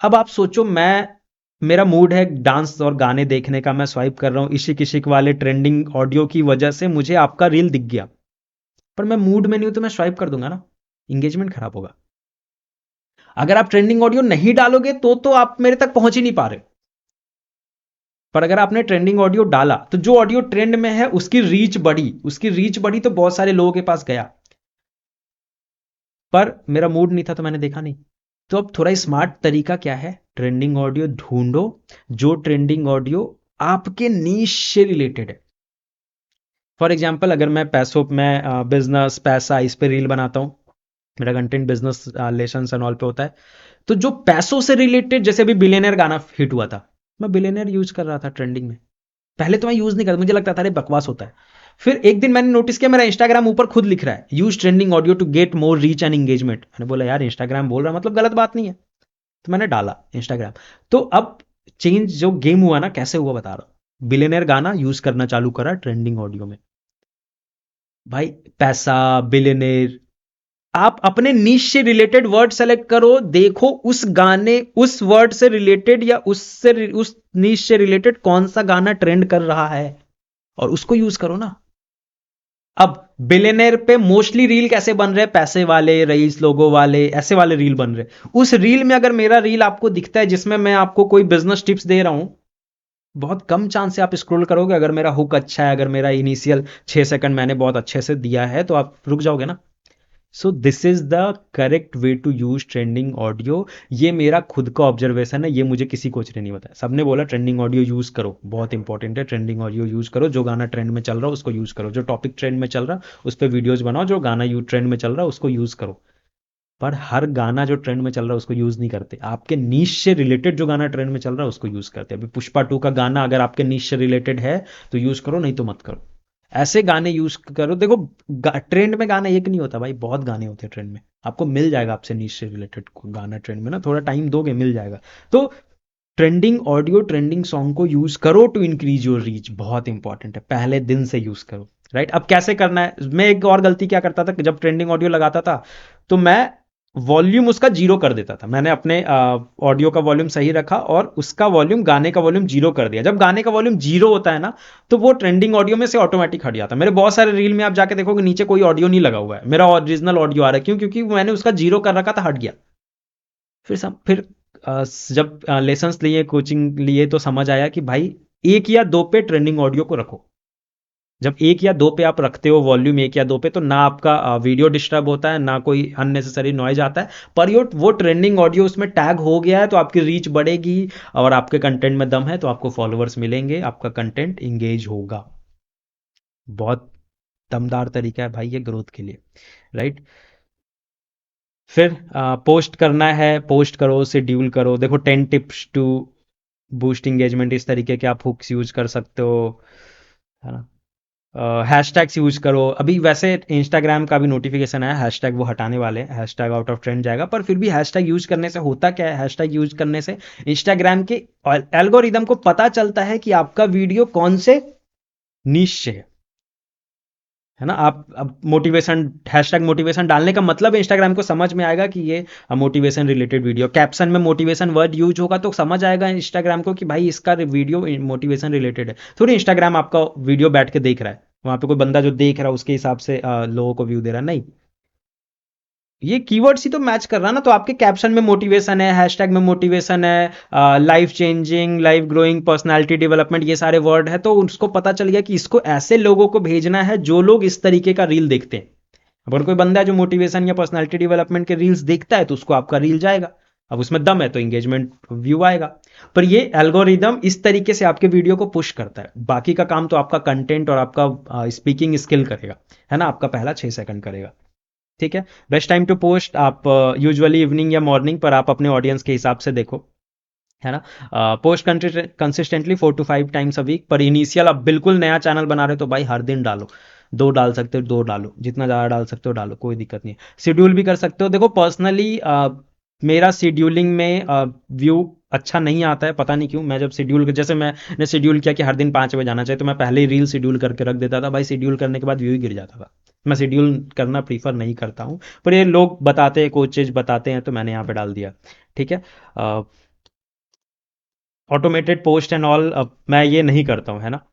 अब आप सोचो, मेरा मूड है डांस और गाने देखने का, मैं स्वाइप कर रहा हूं इशिक इशिक वाले ट्रेंडिंग ऑडियो की वजह से, मुझे आपका रील दिख गया, पर मैं मूड में नहीं हूं तो मैं स्वाइप कर दूंगा ना, इंगेजमेंट खराब होगा। अगर आप ट्रेंडिंग ऑडियो नहीं डालोगे तो आप मेरे तक पहुंच ही नहीं पा रहे। पर अगर आपने ट्रेंडिंग ऑडियो डाला तो जो ऑडियो ट्रेंड में है उसकी रीच बढ़ी, उसकी रीच बढ़ी तो बहुत सारे लोगों के पास गया। पर मेरा मूड नहीं था तो मैंने देखा नहीं। तो अब थोड़ा स्मार्ट तरीका क्या है, ट्रेंडिंग ऑडियो ढूंढो, जो ट्रेंडिंग ऑडियो आपके नीश से रिलेटेड है। फॉर एग्जाम्पल, अगर मैं पैसों में बिजनेस पैसा इस पे रील बनाता हूँ, मेरा content business lesson and all पे होता है, तो जो पैसों से रिलेटेड, जैसे अभी बिलियनर गाना हिट हुआ था, मैं बिलियनर यूज कर रहा था ट्रेंडिंग में। पहले तो मैं यूज नहीं करता, मुझे लगता था अरे बकवास होता है। फिर एक दिन मैंने नोटिस किया, मेरा इंस्टाग्राम ऊपर खुद लिख रहा है, use trending audio to get more reach and engagement. मैंने बोला यार इंस्टाग्राम बोल रहा मतलब गलत बात नहीं है, तो मैंने डाला इंस्टाग्राम। तो अब चेंज जो गेम हुआ ना, कैसे हुआ बता रहा हूं। बिलियनर गाना यूज करना चालू करा ट्रेंडिंग ऑडियो में, भाई पैसा, बिलियनर, आप अपने नीश से रिलेटेड वर्ड सेलेक्ट करो, देखो उस गाने, उस वर्ड से रिलेटेड या उस नीश से रिलेटेड कौन सा गाना ट्रेंड कर रहा है, और उसको यूज करो ना। अब बिलियनर पे मोस्टली रील कैसे बन रहे हैं, पैसे वाले, रईस लोगों वाले, ऐसे वाले रील बन रहे हैं। उस रील में अगर मेरा रील आपको दिखता है जिसमें मैं आपको कोई बिजनेस टिप्स दे रहा हूं, बहुत कम चांस से आप स्क्रॉल करोगे। अगर मेरा हुक अच्छा है, अगर मेरा इनिशियल 6 सेकंड मैंने बहुत अच्छे से दिया है, तो आप रुक जाओगे ना। So this is the correct way to use trending audio. ये मेरा खुद का ऑब्जर्वेशन है, ये मुझे किसी कोच ने नहीं बताया। सबने बोला ट्रेंडिंग ऑडियो यूज करो, बहुत इंपॉर्टेंट है, ट्रेंडिंग ऑडियो यूज करो, जो गाना ट्रेंड में चल रहा है उसको यूज करो, जो टॉपिक ट्रेंड में चल रहा है उस पर वीडियोज बनाओ, जो गाना यू ट्रेंड में चल रहा है उसको यूज करो। पर हर गाना जो ट्रेंड में चल रहा है उसको यूज नहीं करते, आपके नीश से रिलेटेड जो गाना ट्रेंड में चल रहा है उसको यूज करते। अभी पुष्पा 2 का गाना अगर आपके नीश से रिलेटेड है तो यूज करो, नहीं तो मत करो। ऐसे गाने यूज करो। देखो ट्रेंड में गाना एक नहीं होता भाई, बहुत गाने होते हैं ट्रेंड में। आपको मिल जाएगा आपसे नीश से रिलेटेड गाना ट्रेंड में ना, थोड़ा टाइम दोगे मिल जाएगा। तो ट्रेंडिंग ऑडियो, ट्रेंडिंग सॉन्ग को यूज करो टू इंक्रीज योर रीच, बहुत इंपॉर्टेंट है, पहले दिन से यूज करो, राइट? अब कैसे करना है, मैं एक और गलती क्या करता था कि जब ट्रेंडिंग ऑडियो लगाता था तो मैं वॉल्यूम उसका जीरो कर देता था। मैंने अपने ऑडियो का वॉल्यूम सही रखा और उसका वॉल्यूम, गाने का वॉल्यूम जीरो कर दिया। जब गाने का वॉल्यूम जीरो होता है ना, तो वो ट्रेंडिंग ऑडियो में से ऑटोमेटिक हट जाता है। मेरे बहुत सारे रील में आप जाके देखोगे नीचे कोई ऑडियो नहीं लगा हुआ है, मेरा ओरिजिनल ऑडियो आ रहा है। क्यों? क्योंकि मैंने उसका जीरो कर रखा था, हट गया। फिर जब लेसन्स लिए, कोचिंग लिए, तो समझ आया कि भाई एक या दो पे ट्रेंडिंग ऑडियो को रखो। जब एक या दो पे आप रखते हो वॉल्यूम, एक या दो पे, तो ना आपका वीडियो डिस्टर्ब होता है, ना कोई अननेसेसरी नॉइज आता है। पर वो ट्रेंडिंग ऑडियो उसमें टैग हो गया है तो आपकी रीच बढ़ेगी, और आपके कंटेंट में दम है तो आपको फॉलोअर्स मिलेंगे, आपका कंटेंट इंगेज होगा। बहुत दमदार तरीका है भाई ये ग्रोथ के लिए, राइट? फिर पोस्ट करना है, पोस्ट करो, शेड्यूल करो। देखो 10 टिप्स टू बूस्ट इंगेजमेंट, इस तरीके के आप हुक्स यूज कर सकते हो, है ना? हैशटैग्स यूज करो। अभी वैसे इंस्टाग्राम का भी नोटिफिकेशन आया, हैशटैग वो हटाने वाले हैं, हैशटैग आउट ऑफ ट्रेंड जाएगा। पर फिर भी हैशटैग यूज करने से होता क्या है, हैशटैग यूज करने से इंस्टाग्राम के एल्गोरिदम को पता चलता है कि आपका वीडियो कौन से नीश से है ना? आप अब मोटिवेशन, हैशटैग मोटिवेशन डालने का मतलब इंस्टाग्राम को समझ में आएगा कि ये मोटिवेशन रिलेटेड वीडियो, कैप्शन में मोटिवेशन वर्ड यूज होगा तो समझ आएगा इंस्टाग्राम को कि भाई इसका वीडियो मोटिवेशन रिलेटेड है। थोड़ी इंस्टाग्राम आपका वीडियो बैठ के देख रहा है, वहां पे कोई बंदा जो देख रहा है उसके हिसाब से लोगों को व्यू दे रहा है, नहीं। ये कीवर्ड्स ही तो मैच कर रहा है ना। तो आपके कैप्शन में मोटिवेशन है, हैशटैग में मोटिवेशन है, life changing, life growing, personality development, ये सारे वर्ड है। तो उसको पता चल गया कि इसको ऐसे लोगों को भेजना है जो लोग इस तरीके का रील देखते हैं। अगर कोई बंदा है जो मोटिवेशन या पर्सनालिटी डेवलपमेंट के रील्स देखता है तो उसको आपका रील जाएगा। अब उसमें दम है तो इंगेजमेंट व्यू आएगा। पर ये एल्गोरिदम इस तरीके से आपके वीडियो को पुश करता है। बाकी का काम तो आपका कंटेंट और आपका स्पीकिंग स्किल करेगा, है ना। आपका पहला 6 सेकंड करेगा। ठीक है। बेस्ट टाइम टू पोस्ट आप यूजुअली इवनिंग या मॉर्निंग, पर आप अपने ऑडियंस के हिसाब से देखो, है ना। Post consistently 4 to 5 times a week. पर इनिशियल आप बिल्कुल नया चैनल बना रहे हो तो भाई हर दिन डालो। 2 डाल सकते हो 2 डालो, जितना ज़्यादा डाल सकते हो डालो, कोई दिक्कत नहीं है। शेड्यूल भी कर सकते हो। देखो पर्सनली मेरा शेड्यूलिंग में व्यू अच्छा नहीं आता है, पता नहीं क्यों। मैं जब शेड्यूल, जैसे मैंने शेड्यूल किया कि हर दिन 5 बजे जाना चाहिए, तो मैं पहले ही रील शेड्यूल करके रख देता था भाई। शेड्यूल करने के बाद व्यू ही गिर जाता था। मैं शेड्यूल करना प्रीफर नहीं करता हूँ। पर ये लोग बताते हैं, कोचेज बताते हैं, तो मैंने यहाँ पे डाल दिया। ठीक है। ऑटोमेटेड पोस्ट एंड ऑल मैं ये नहीं करता हूँ, है ना।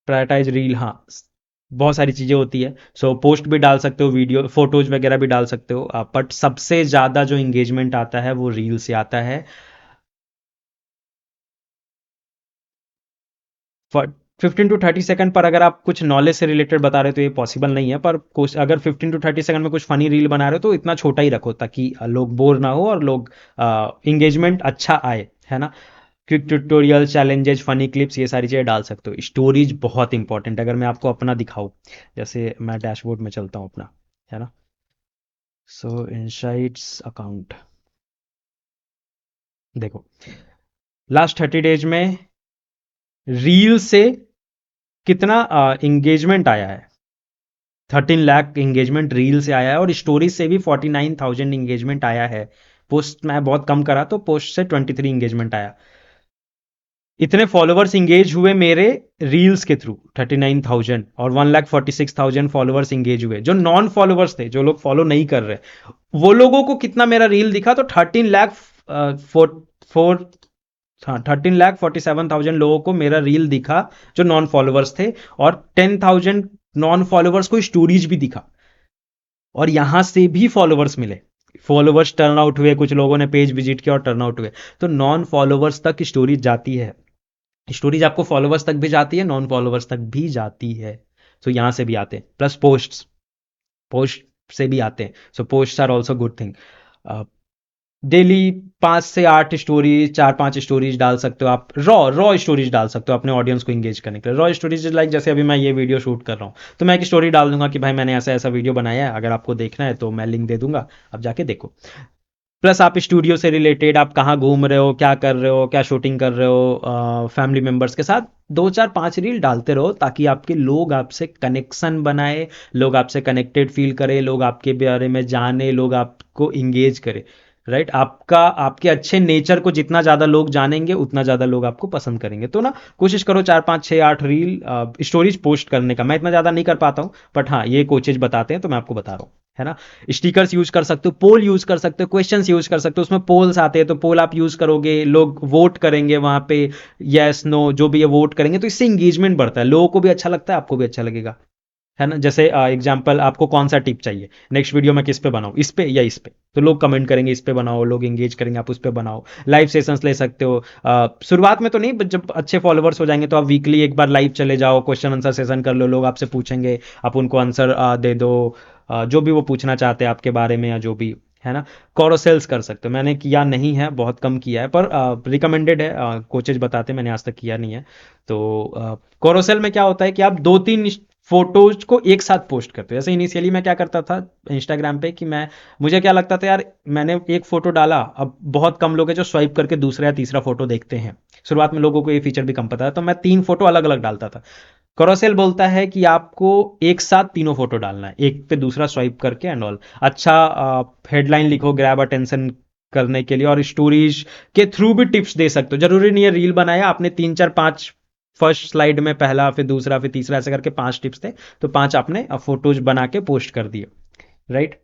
प्रायोरिटाइज रील, हाँ, बहुत सारी चीज़ें होती है। सो पोस्ट भी डाल सकते हो, वीडियो फोटोज वगैरह भी डाल सकते हो आप, बट सबसे ज़्यादा जो इंगेजमेंट आता है वो रील से आता है। 15 to 30 सेकंड पर अगर आप कुछ नॉलेज से रिलेटेड बता रहे हो तो ये पॉसिबल नहीं है। पर कुछ अगर 15 to 30 सेकंड में कुछ फनी रील बना रहे हो तो इतना छोटा ही रखो ताकि लोग बोर ना हो और लोग इंगेजमेंट अच्छा आए, है ना। Quick tutorial, challenges, funny clips, ये सारी चीज़ें डाल सकते हो। स्टोरीज बहुत इंपॉर्टेंट। अगर मैं आपको अपना दिखाऊं, जैसे मैं डैशबोर्ड में चलता हूँ अपना, है ना। सो इनसाइट्स अकाउंट देखो, लास्ट 30 डेज में रील से कितना इंगेजमेंट आया है। 13 लाख इंगेजमेंट रील से आया है, और स्टोरीज से भी 49,000 इंगेजमेंट आया है। पोस्ट मैं बहुत कम करा तो पोस्ट से 23 इंगेजमेंट आया। इतने फॉलोअर्स इंगेज हुए मेरे रील्स के थ्रू 39,000, और 1,46,000 फॉलोअर्स इंगेज हुए। जो नॉन फॉलोअर्स थे, जो लोग फॉलो नहीं कर रहे, वो लोगों को कितना मेरा रील दिखा, तो 13 लाख फोर हाँ 13,47,000 लोगों को मेरा रील दिखा जो नॉन फॉलोअर्स थे, और 10,000 नॉन फॉलोअर्स को स्टोरीज भी दिखा, और यहां से भी फॉलोअर्स मिले। फॉलोअर्स टर्न आउट हुए, कुछ लोगों ने पेज विजिट किया और टर्न आउट हुए। तो नॉन फॉलोअर्स तक स्टोरीज जाती है। स्टोरीज आपको फॉलोवर्स तक भी जाती है, नॉन फॉलोवर्स तक भी जाती है। सो यहां से भी आते हैं, प्लस पोस्ट से भी आते हैं। So post are also good thing. Daily 5 से 8 स्टोरीज, 4-5 स्टोरीज डाल सकते हो आप। रॉ स्टोरीज डाल सकते हो अपने ऑडियंस को इंगेज करने के लिए। रॉ स्टोरीज लाइक जैसे अभी मैं ये वीडियो शूट कर रहा हूँ, तो मैं एक स्टोरी डाल दूंगा कि भाई मैंने ऐसा ऐसा वीडियो बनाया है, अगर आपको देखना है तो मैं लिंक दे दूंगा, आप जाके देखो। प्लस आप स्टूडियो से रिलेटेड, आप कहाँ घूम रहे हो, क्या कर रहे हो, क्या शूटिंग कर रहे हो, फैमिली मेंबर्स के साथ 2-4-5 रील डालते रहो, ताकि आपके लोग आपसे कनेक्शन बनाए, लोग आपसे कनेक्टेड फील करें, लोग आपके बारे में जाने, लोग आपको इंगेज करें। राइट। आपका आपके अच्छे नेचर को जितना ज़्यादा लोग जानेंगे उतना ज़्यादा लोग आपको पसंद करेंगे। तो ना, कोशिश करो 4-5-6-8 रील स्टोरीज पोस्ट करने का। मैं इतना ज़्यादा नहीं कर पाता हूँ, बट हाँ ये कोचेज बताते हैं तो मैं आपको बता रहा हूँ, है ना। स्टिकर्स यूज कर सकते हो, पोल यूज कर सकते हो, क्वेश्चंस यूज कर सकते हो। उसमें पोल्स आते हैं, तो पोल आप यूज करोगे, लोग वोट करेंगे वहां पे, यस नो जो भी है वोट करेंगे, तो इससे इंगेजमेंट बढ़ता है, लोगों को भी अच्छा लगता है, आपको भी अच्छा लगेगा, है ना। जैसे एग्जांपल, आपको कौन सा टिप चाहिए, नेक्स्ट वीडियो मैं किस पे बनाऊं, इस पे या इस पे, तो लोग कमेंट करेंगे इस पे बनाओ, लोग एंगेज करेंगे, आप उस पे बनाओ। लाइव सेशंस ले सकते हो। शुरुआत में तो नहीं, but जब अच्छे फॉलोवर्स हो जाएंगे तो आप वीकली एक बार लाइव चले जाओ, क्वेश्चन आंसर सेशन कर लो, लोग आपसे पूछेंगे, आप उनको आंसर दे दो, जो भी वो पूछना चाहते हैं आपके बारे में या जो भी, है ना। कॉरोसेल्स कर सकते हो, मैंने किया नहीं है, बहुत कम किया है, पर रिकमेंडेड है, कोचेज बताते हैं, मैंने आज तक किया नहीं है। तो कॉरोसेल में क्या होता है कि आप 2-3 फोटोज को एक साथ पोस्ट करते हो। जैसे इनिशियली मैं क्या करता था इंस्टाग्राम पे कि मुझे क्या लगता था यार, मैंने एक फोटो डाला, अब बहुत कम लोग हैं जो स्वाइप करके दूसरा या तीसरा फोटो देखते हैं। शुरुआत में लोगों को ये फीचर भी कम पता है, तो मैं 3 फोटो अलग अलग डालता था। करोसेल बोलता है कि आपको एक साथ तीनों फोटो डालना है, एक पे दूसरा स्वाइप करके एंड ऑल। अच्छा, हेडलाइन लिखो ग्रैब अटेंशन करने के लिए, और स्टोरीज के थ्रू भी टिप्स दे सकते हो। जरूरी नहीं है रील बनाया आपने 3-4-5, फर्स्ट स्लाइड में पहला, फिर दूसरा, फिर तीसरा, ऐसे करके 5 टिप्स थे, तो 5 आपने फोटोज बना के पोस्ट कर दिए। राइट।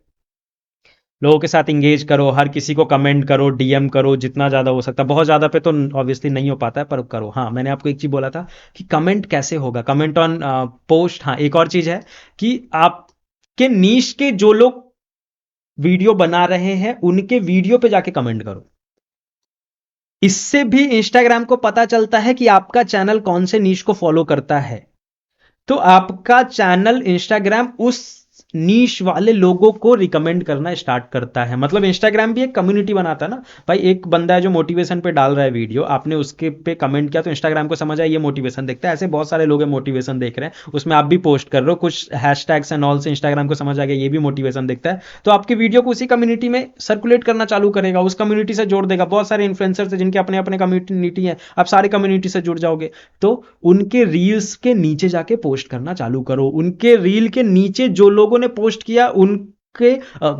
लोगों के साथ इंगेज करो, हर किसी को कमेंट करो, डीएम करो, जितना ज़्यादा हो सकता है। बहुत ज़्यादा पे तो ऑब्वियसली नहीं हो पाता है, पर करो। हाँ, मैंने आपको एक चीज़ बोला था कि कमेंट कैसे होगा, कमेंट ऑन पोस्ट। हाँ, एक और चीज़ है कि आप के नीश के जो लोग वीडियो बना रहे हैं उनके वीडियो पे जाके कमेंट करो। इससे भी इंस्टाग्राम को पता चलता है कि आपका चैनल कौन से नीश को फॉलो करता है। तो आपका चैनल इंस्टाग्राम उस नीश वाले लोगों को रिकमेंड करना स्टार्ट करता है। मतलब इंस्टाग्राम भी एक कम्युनिटी बनाता है ना भाई। एक बंदा है जो मोटिवेशन पे डाल रहा है वीडियो, आपने उसके पे कमेंट किया तो इंस्टाग्राम को समझ आया ये मोटिवेशन देखता है। ऐसे बहुत सारे लोग हैं मोटिवेशन देख रहे हैं, उसमें आप भी पोस्ट कर रहे हो, कुछ हैशटैग्स एंड ऑल से इंस्टाग्राम को समझ आ गया ये भी मोटिवेशन देखता है, तो आपकी वीडियो को उसी कम्युनिटी में सर्कुलेट करना चालू करेगा, उस कम्युनिटी से जोड़ देगा। बहुत सारे इन्फ्लुएंसर्स हैं जिनके अपने अपने कम्युनिटी है, आप सारे कम्युनिटी से जुड़ जाओगे। तो उनके रील्स के नीचे जाके पोस्ट करना चालू करो। उनके रील के नीचे जो लोगों ने पोस्ट किया, उनके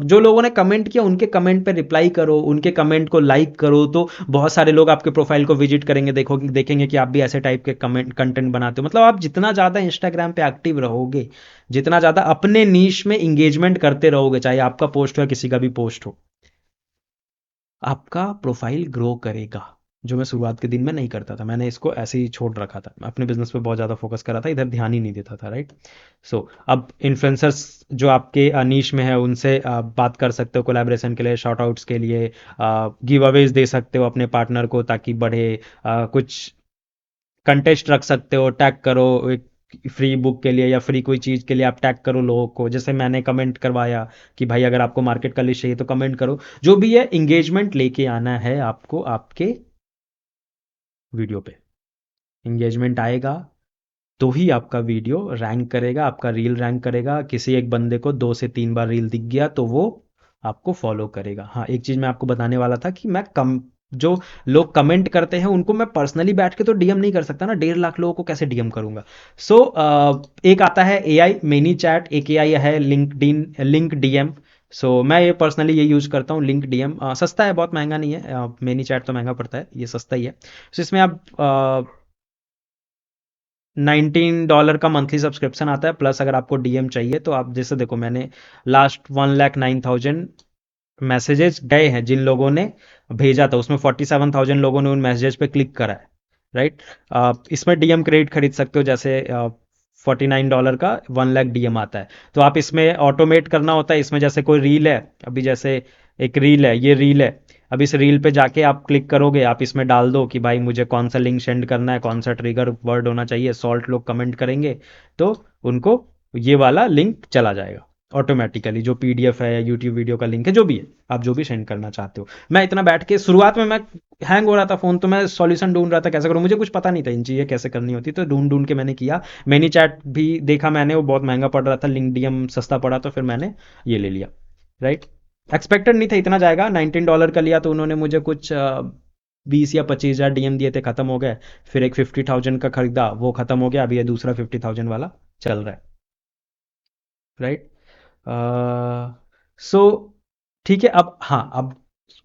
जो लोगों ने कमेंट किया उनके कमेंट पे रिप्लाई करो, उनके कमेंट को लाइक करो। तो बहुत सारे लोग आपके प्रोफाइल को विजिट करेंगे, देखेंगे कि आप भी ऐसे टाइप के कमेंट कंटेंट बनाते हो। मतलब आप जितना ज़्यादा इंस्टाग्राम पे एक्टिव रहोगे, जितना ज़्यादा अपने नीश में इंगेजमेंट करते रहोगे, चाहे आपका पोस्ट हो या किसी का भी पोस्ट हो, आपका प्रोफाइल ग्रो करेगा। जो मैं शुरुआत के दिन में नहीं करता था, मैंने इसको ऐसे ही छोड़ रखा था, अपने बिजनेस पे बहुत ज़्यादा फोकस कर रहा था, इधर ध्यान ही नहीं देता था, राइट। सो अब इन्फ्लुएंसर्स जो आपके नीश में है उनसे बात कर सकते हो कोलैबोरेशन के लिए, शॉर्ट आउट्स के लिए, गिव अवेज दे सकते हो अपने पार्टनर को ताकि बढ़े। कुछ कंटेस्ट रख सकते हो, टैग करो एक फ्री बुक के लिए या फ्री कोई चीज़ के लिए, आप टैग करो लोगों को। जैसे मैंने कमेंट करवाया कि भाई अगर आपको मार्केट का लिस्ट चाहिए तो कमेंट करो। जो भी है इंगेजमेंट लेके आना है आपको आपके वीडियो पे। इंगेजमेंट आएगा तो ही आपका वीडियो रैंक करेगा, आपका रील रैंक करेगा। किसी एक बंदे को 2 से 3 बार रील दिख गया तो वो आपको फॉलो करेगा। हाँ, एक चीज़ मैं आपको बताने वाला था कि मैं कम जो लोग कमेंट करते हैं उनको मैं पर्सनली बैठ के तो डीएम नहीं कर सकता ना, 1.5 लाख लोगों को कैसे डीएम करूंगा। सो एक आता है एआई मेनी चैट, एक एआई है लिंक डीएम। सो मैं ये पर्सनली ये यूज करता हूँ, लिंक डीएम। सस्ता है, बहुत महंगा नहीं है। मेनी चैट तो महंगा पड़ता है, ये सस्ता ही है। सो इसमें आप $19 का मंथली सब्सक्रिप्शन आता है, प्लस अगर आपको डीएम चाहिए तो आप जैसे देखो, मैंने लास्ट 1,09,000 मैसेजेस गए हैं जिन लोगों ने भेजा था, उसमें 47,000 लोगों ने उन मैसेजेस पे क्लिक करा है, राइट। इसमें डीएम क्रेडिट खरीद सकते हो, जैसे $49 का 1 लाख डीएम आता है। तो आप इसमें ऑटोमेट करना होता है, इसमें जैसे कोई रील है, अभी जैसे एक रील है, ये रील है, अब इस रील पे जाके आप क्लिक करोगे, आप इसमें डाल दो कि भाई मुझे कौन सा लिंक सेंड करना है, कौन सा ट्रिगर वर्ड होना चाहिए, सॉल्ट लोग कमेंट करेंगे तो उनको ये वाला लिंक चला जाएगा ऑटोमेटिकली, जो पीडीएफ है या यूट्यूब वीडियो का लिंक है, जो भी है, आप जो भी सेंड करना चाहते हो। मैं इतना बैठ के शुरुआत में मैं हैंग हो रहा था फ़ोन, तो मैं सॉल्यूशन ढूंढ रहा था कैसे करूँ, मुझे कुछ पता नहीं था इन चीज़ें कैसे करनी होती, तो ढूंढ ढूंढ के मैंने किया। मैनी चैट भी देखा मैंने, वो बहुत महंगा पड़ रहा था, लिंक्डइन सस्ता पड़ा तो फिर मैंने ये ले लिया, राइट। एक्सपेक्टेड नहीं था इतना जाएगा। $19 का लिया तो उन्होंने मुझे कुछ 20 या 25 हज़ार डीएम दिए थे, खत्म हो गए। फिर एक 50,000 का खरीदा, वो खत्म हो गया, अभी ये दूसरा 50,000 वाला चल रहा है, राइट। सो ठीक है, अब हाँ, अब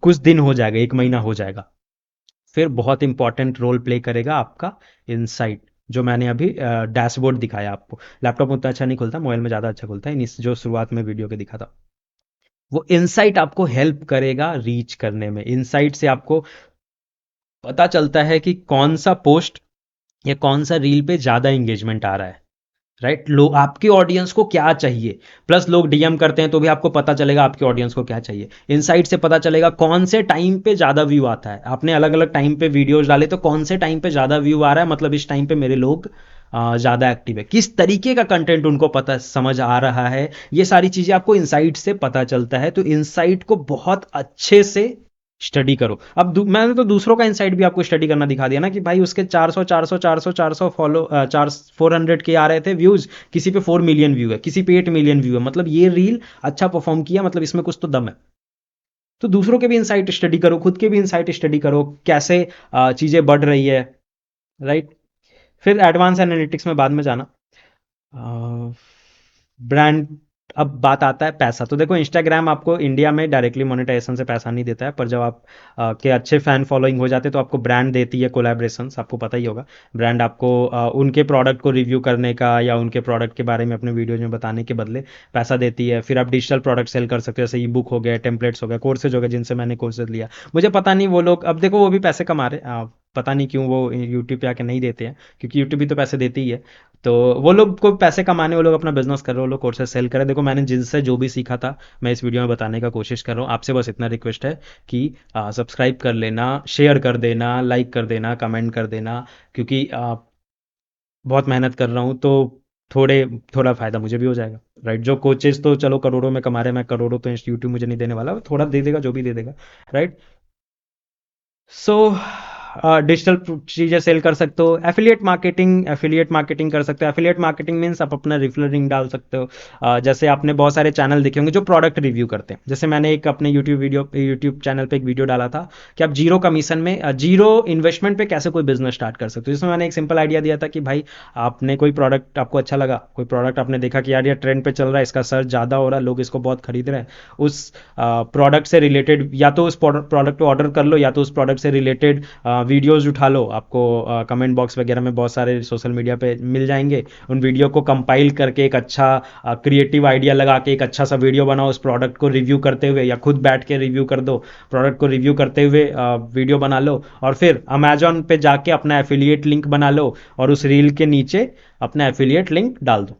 कुछ दिन हो जाएगा, 1 महीना हो जाएगा, फिर बहुत इंपॉर्टेंट रोल प्ले करेगा आपका इनसाइट, जो मैंने अभी डैशबोर्ड दिखाया आपको। लैपटॉप में उतना अच्छा नहीं खुलता, मोबाइल में ज़्यादा अच्छा खुलता है, जो शुरुआत में वीडियो के दिखा था। वो इनसाइट आपको हेल्प करेगा रीच करने में। इनसाइट से आपको पता चलता है कि कौन सा पोस्ट या कौन सा रील पे ज़्यादा इंगेजमेंट आ रहा है, राइट। लोग आपके ऑडियंस को क्या चाहिए, प्लस लोग डीएम करते हैं तो भी आपको पता चलेगा आपके ऑडियंस को क्या चाहिए। इनसाइट से पता चलेगा कौन से टाइम पे ज़्यादा व्यू आता है। आपने अलग अलग टाइम पे वीडियोस डाले तो कौन से टाइम पे ज़्यादा व्यू आ रहा है, मतलब इस टाइम पे मेरे लोग ज़्यादा एक्टिव है, किस तरीके का कंटेंट उनको पता समझ आ रहा है। ये सारी चीज़ें आपको इनसाइट से पता चलता है। तो इनसाइट को बहुत अच्छे से स्टडी करो। अब मैंने तो दूसरों का इनसाइट भी आपको स्टडी करना दिखा दिया ना, कि भाई उसके 400 400 400 400 फॉलो 400 के आ रहे थे व्यूज, किसी पे 4 मिलियन व्यू है, किसी पे 8 मिलियन व्यू है, मतलब ये रील अच्छा परफॉर्म किया, मतलब इसमें कुछ तो दम है। तो दूसरों के भी इनसाइट स्टडी करो, खुद के भी इनसाइट स्टडी करो, कैसे चीज़ें बढ़ रही है, राइट। फिर एडवांस एनालिटिक्स में बाद में जाना। ब्रांड, अब बात आता है पैसा। तो देखो, इंस्टाग्राम आपको इंडिया में डायरेक्टली मोनेटाइजेशन से पैसा नहीं देता है, पर जब आप के अच्छे फैन फॉलोइंग हो जाते हैं तो आपको ब्रांड देती है कोलैबोरेशंस, आपको पता ही होगा। ब्रांड आपको उनके प्रोडक्ट को रिव्यू करने का या उनके प्रोडक्ट के बारे में अपने वीडियोज में बताने के बदले पैसा देती है। फिर आप डिजिटल प्रोडक्ट सेल कर सकते हो, जैसे ई बुक हो गया, टेम्पलेट्स हो गया, कोर्सेज हो गया, जिनसे मैंने कोर्सेज लिया। मुझे पता नहीं वो लोग, अब देखो वो भी पैसे कमा रहे, पता नहीं क्यों वो यूट्यूब पे आके नहीं देते हैं, क्योंकि यूट्यूब भी तो पैसे देती ही है। तो वो लोग को पैसे कमाने, वो लोग अपना बिजनेस कर रहे हो, वो लोग कोर्सेज सेल करें। देखो मैंने जिनसे जो भी सीखा था मैं इस वीडियो में बताने का कोशिश कर रहा हूँ। आपसे बस इतना रिक्वेस्ट है कि सब्सक्राइब कर लेना, शेयर कर देना, लाइक कर देना, कमेंट कर देना, क्योंकि बहुत मेहनत कर रहा हूँ, तो थोड़े थोड़ा फ़ायदा मुझे भी हो जाएगा, राइट। जो कोचेस तो चलो करोड़ों में कमा रहे हैं, मैं करोड़ों तो यूट्यूब मुझे नहीं देने वाला, थोड़ा दे देगा जो भी दे देगा, राइट। सो डिजिटल चीज़ें सेल कर सकते हो। एफिलिएट मार्केटिंग कर सकते हो। एफिलिएट मार्केटिंग मीन्स आप अपना रेफरल लिंक डाल सकते हो। जैसे आपने बहुत सारे चैनल देखे होंगे जो प्रोडक्ट रिव्यू करते हैं। जैसे मैंने एक अपने यूट्यूब चैनल पे एक वीडियो डाला था कि आप जीरो कमीशन में, जीरो इन्वेस्टमेंट पे कैसे कोई बिजनेस स्टार्ट कर सकते हो, जिसमें मैंने एक सिंपल आइडिया दिया था कि भाई आपने कोई प्रोडक्ट आपको अच्छा लगा, कोई प्रोडक्ट आपने देखा कि यार ये ट्रेंड पे चल रहा है, इसका सर्च ज़्यादा हो रहा है, लोग इसको बहुत खरीद रहे हैं, उस प्रोडक्ट से रिलेटेड या तो उस प्रोडक्ट को ऑर्डर कर लो, या तो उस प्रोडक्ट से रिलेटेड वीडियोस उठा लो। आपको कमेंट बॉक्स वगैरह में बहुत सारे सोशल मीडिया पे मिल जाएंगे। उन वीडियो को कंपाइल करके एक अच्छा क्रिएटिव आइडिया लगा के एक अच्छा सा वीडियो बनाओ उस प्रोडक्ट को रिव्यू करते हुए, या खुद बैठ के रिव्यू कर दो, प्रोडक्ट को रिव्यू करते हुए वीडियो बना लो, और फिर अमेजोन पे जाके अपना एफिलिएट लिंक बना लो और उस रील के नीचे अपना एफिलिएट लिंक डाल दो।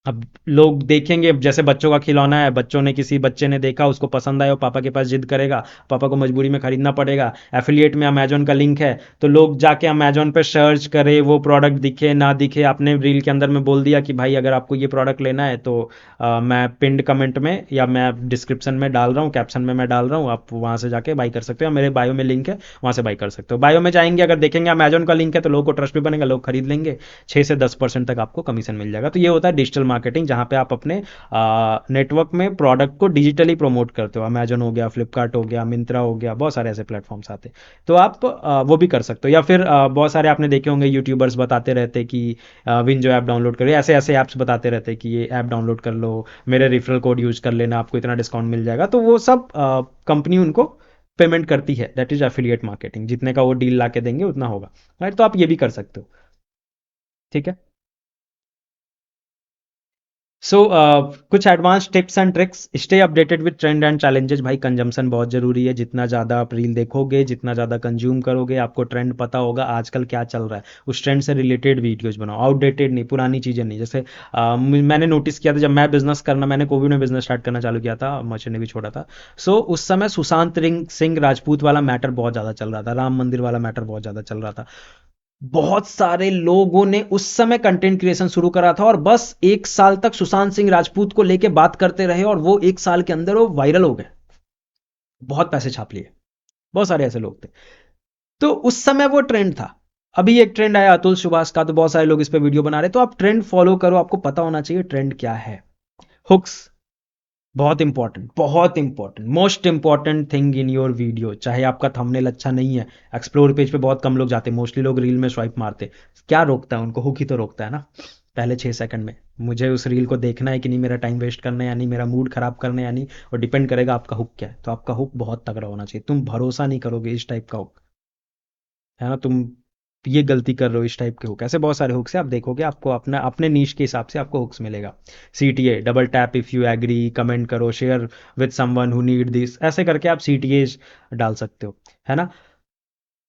अब लोग देखेंगे, जैसे बच्चों का खिलौना है, बच्चों ने किसी बच्चे ने देखा, उसको पसंद आया, वो पापा के पास जिद करेगा, पापा को मजबूरी में खरीदना पड़ेगा। एफिलिएट में अमेजोन का लिंक है, तो लोग जाके अमेजोन पे सर्च करे, वो प्रोडक्ट दिखे ना दिखे, आपने रील के अंदर में बोल दिया कि भाई अगर आपको ये प्रोडक्ट लेना है तो मैं पिंड कमेंट में या मैं डिस्क्रिप्शन में डाल रहा हूँ, कैप्शन में मैं डाल रहा हूँ, आप वहाँ से जाके बाई कर सकते हो, मेरे बायो में लिंक है, वहाँ से बाई कर सकते हो। बायो में जाएंगे, अगर देखेंगे अमेजोन का लिंक है तो लोगों को ट्रस्ट भी बनेगा, लोग खरीद लेंगे, 6 से 10% तक आपको कमीशन मिल जाएगा। तो ये होता है डिजिटल मार्केटिंग, जहाँ पे आप अपने नेटवर्क में प्रोडक्ट को डिजिटली प्रमोट करते हो। अमेजन हो गया, फ्लिपकार्ट हो गया, मिंत्रा हो गया, बहुत सारे ऐसे प्लेटफॉर्म्स आते हैं, तो आप वो भी कर सकते हो। या फिर बहुत सारे आपने देखे होंगे यूट्यूबर्स बताते रहते कि विंजो ऐप डाउनलोड करो, ऐसे ऐसे ऐप्स बताते रहते कि ये ऐप डाउनलोड कर लो, मेरे रेफरल कोड यूज कर लेना, आपको इतना डिस्काउंट मिल जाएगा। तो वो सब कंपनी उनको पेमेंट करती है, दैट इज एफिलिएट मार्केटिंग। जितने का वो डील ला के देंगे उतना होगा, राइट। तो आप ये भी कर सकते हो, ठीक है। सो कुछ advance tips and tricks. Stay updated with trend and challenges. भाई कंजम्पशन बहुत ज़रूरी है। जितना ज़्यादा आप रील देखोगे, जितना ज़्यादा कंज्यूम करोगे, आपको ट्रेंड पता होगा आजकल क्या चल रहा है, उस ट्रेंड से रिलेटेड वीडियोज बनाओ, आउटडेटेड नहीं, पुरानी चीज़ें नहीं। जैसे मैंने नोटिस किया था जब मैं बिजनेस करना, मैंने कोविड में बिजनेस स्टार्ट करना चालू किया था, मर्चेंट ने भी छोड़ा था। सो उस समय सुशांत सिंह राजपूत वाला मैटर बहुत ज़्यादा चल रहा था, राम मंदिर वाला मैटर बहुत ज़्यादा चल रहा था। बहुत सारे लोगों ने उस समय कंटेंट क्रिएशन शुरू करा था, और बस 1 साल तक सुशांत सिंह राजपूत को लेके बात करते रहे, और वो 1 साल के अंदर वो वायरल हो गए, बहुत पैसे छाप लिए। बहुत सारे ऐसे लोग थे, तो उस समय वो ट्रेंड था। अभी एक ट्रेंड आया अतुल सुभाष का, तो बहुत सारे लोग इस पे वीडियो बना रहे, तो आप ट्रेंड फॉलो करो, आपको पता होना चाहिए ट्रेंड क्या है। हुक्स बहुत इंपॉर्टेंट, बहुत important, most important thing in your video. चाहे आपका थंबनेल अच्छा नहीं है, एक्सप्लोर पेज पे बहुत कम लोग जाते, मोस्टली लोग रील में स्वाइप मारते। क्या रोकता है उनको? हुक ही तो रोकता है ना। पहले 6 सेकंड में मुझे उस रील को देखना है कि नहीं, मेरा टाइम वेस्ट करना है या नहीं, मेरा मूड खराब करना है या नहीं, और डिपेंड करेगा आपका हुक क्या है। तो आपका हुक बहुत तगड़ा होना चाहिए। तुम भरोसा नहीं करोगे इस टाइप का हुक, है ना। तुम ये गलती कर रहे हो इस टाइप के हुक। ऐसे बहुत सारे हुक्स हैं, आप देखोगे आपको अपना अपने नीश के हिसाब से आपको हुक्स मिलेगा। CTA, double tap if you agree, comment करो, share with someone who need this, ऐसे करके आप CTAs डाल सकते हो, है ना।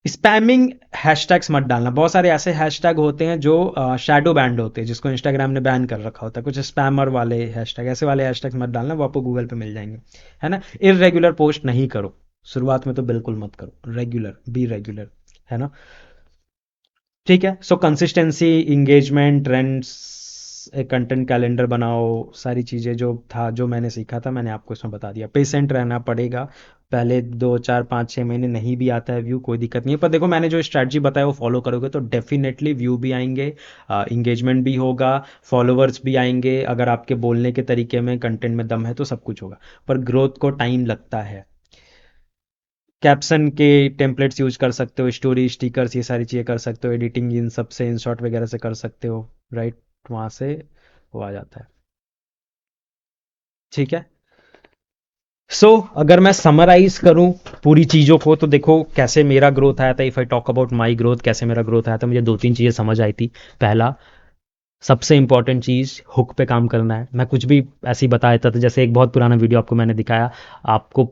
स्पैमिंग हैशटैग्स मत डालना। बहुत सारे ऐसे हैशटैग होते हैं जो शैडो बैंड होते हैं, जिसको इंस्टाग्राम ने बैन कर रखा होता है, कुछ स्पैमर वाले हैशटैग, ऐसे वाले हैशटैग्स मत डालना, वो आपको गूगल पे मिल जाएंगे, है ना। इरेगुलर पोस्ट नहीं करो, शुरुआत में तो बिल्कुल मत करो। रेगुलर, बी रेगुलर, है ना। ठीक है। सो कंसिस्टेंसी, इंगेजमेंट, ट्रेंड्स, एक कंटेंट कैलेंडर बनाओ, सारी चीज़ें जो था, जो मैंने सीखा था, मैंने आपको इसमें बता दिया। पेशेंट रहना पड़ेगा। पहले 2 4 5 6 महीने नहीं भी आता है व्यू, कोई दिक्कत नहीं है, पर देखो मैंने जो स्ट्रैटेजी बताया वो फॉलो करोगे तो डेफिनेटली व्यू भी आएंगे, इंगेजमेंट भी होगा, फॉलोअर्स भी आएंगे। अगर आपके बोलने के तरीके में, कंटेंट में दम है तो सब कुछ होगा, पर ग्रोथ को टाइम लगता है। कैप्शन के टेम्पलेट्स यूज कर सकते हो, स्टोरी, स्टिकर्स, ये सारी चीज़ें कर सकते हो, एडिटिंग इन सब से, इन शॉट वगैरह से कर सकते हो, राइट। वहाँ से वो आ जाता है, ठीक है। अगर मैं समराइज करूं पूरी चीज़ों को, तो देखो कैसे मेरा ग्रोथ आया था। If I talk about my growth, कैसे मेरा ग्रोथ आया था, मुझे 2 3 चीज़ें समझ आई थी। पहला, सबसे इंपॉर्टेंट चीज़, हुक पे काम करना है। मैं कुछ भी ऐसे ही बता देता था, जैसे एक बहुत पुराना वीडियो आपको मैंने दिखाया, आपको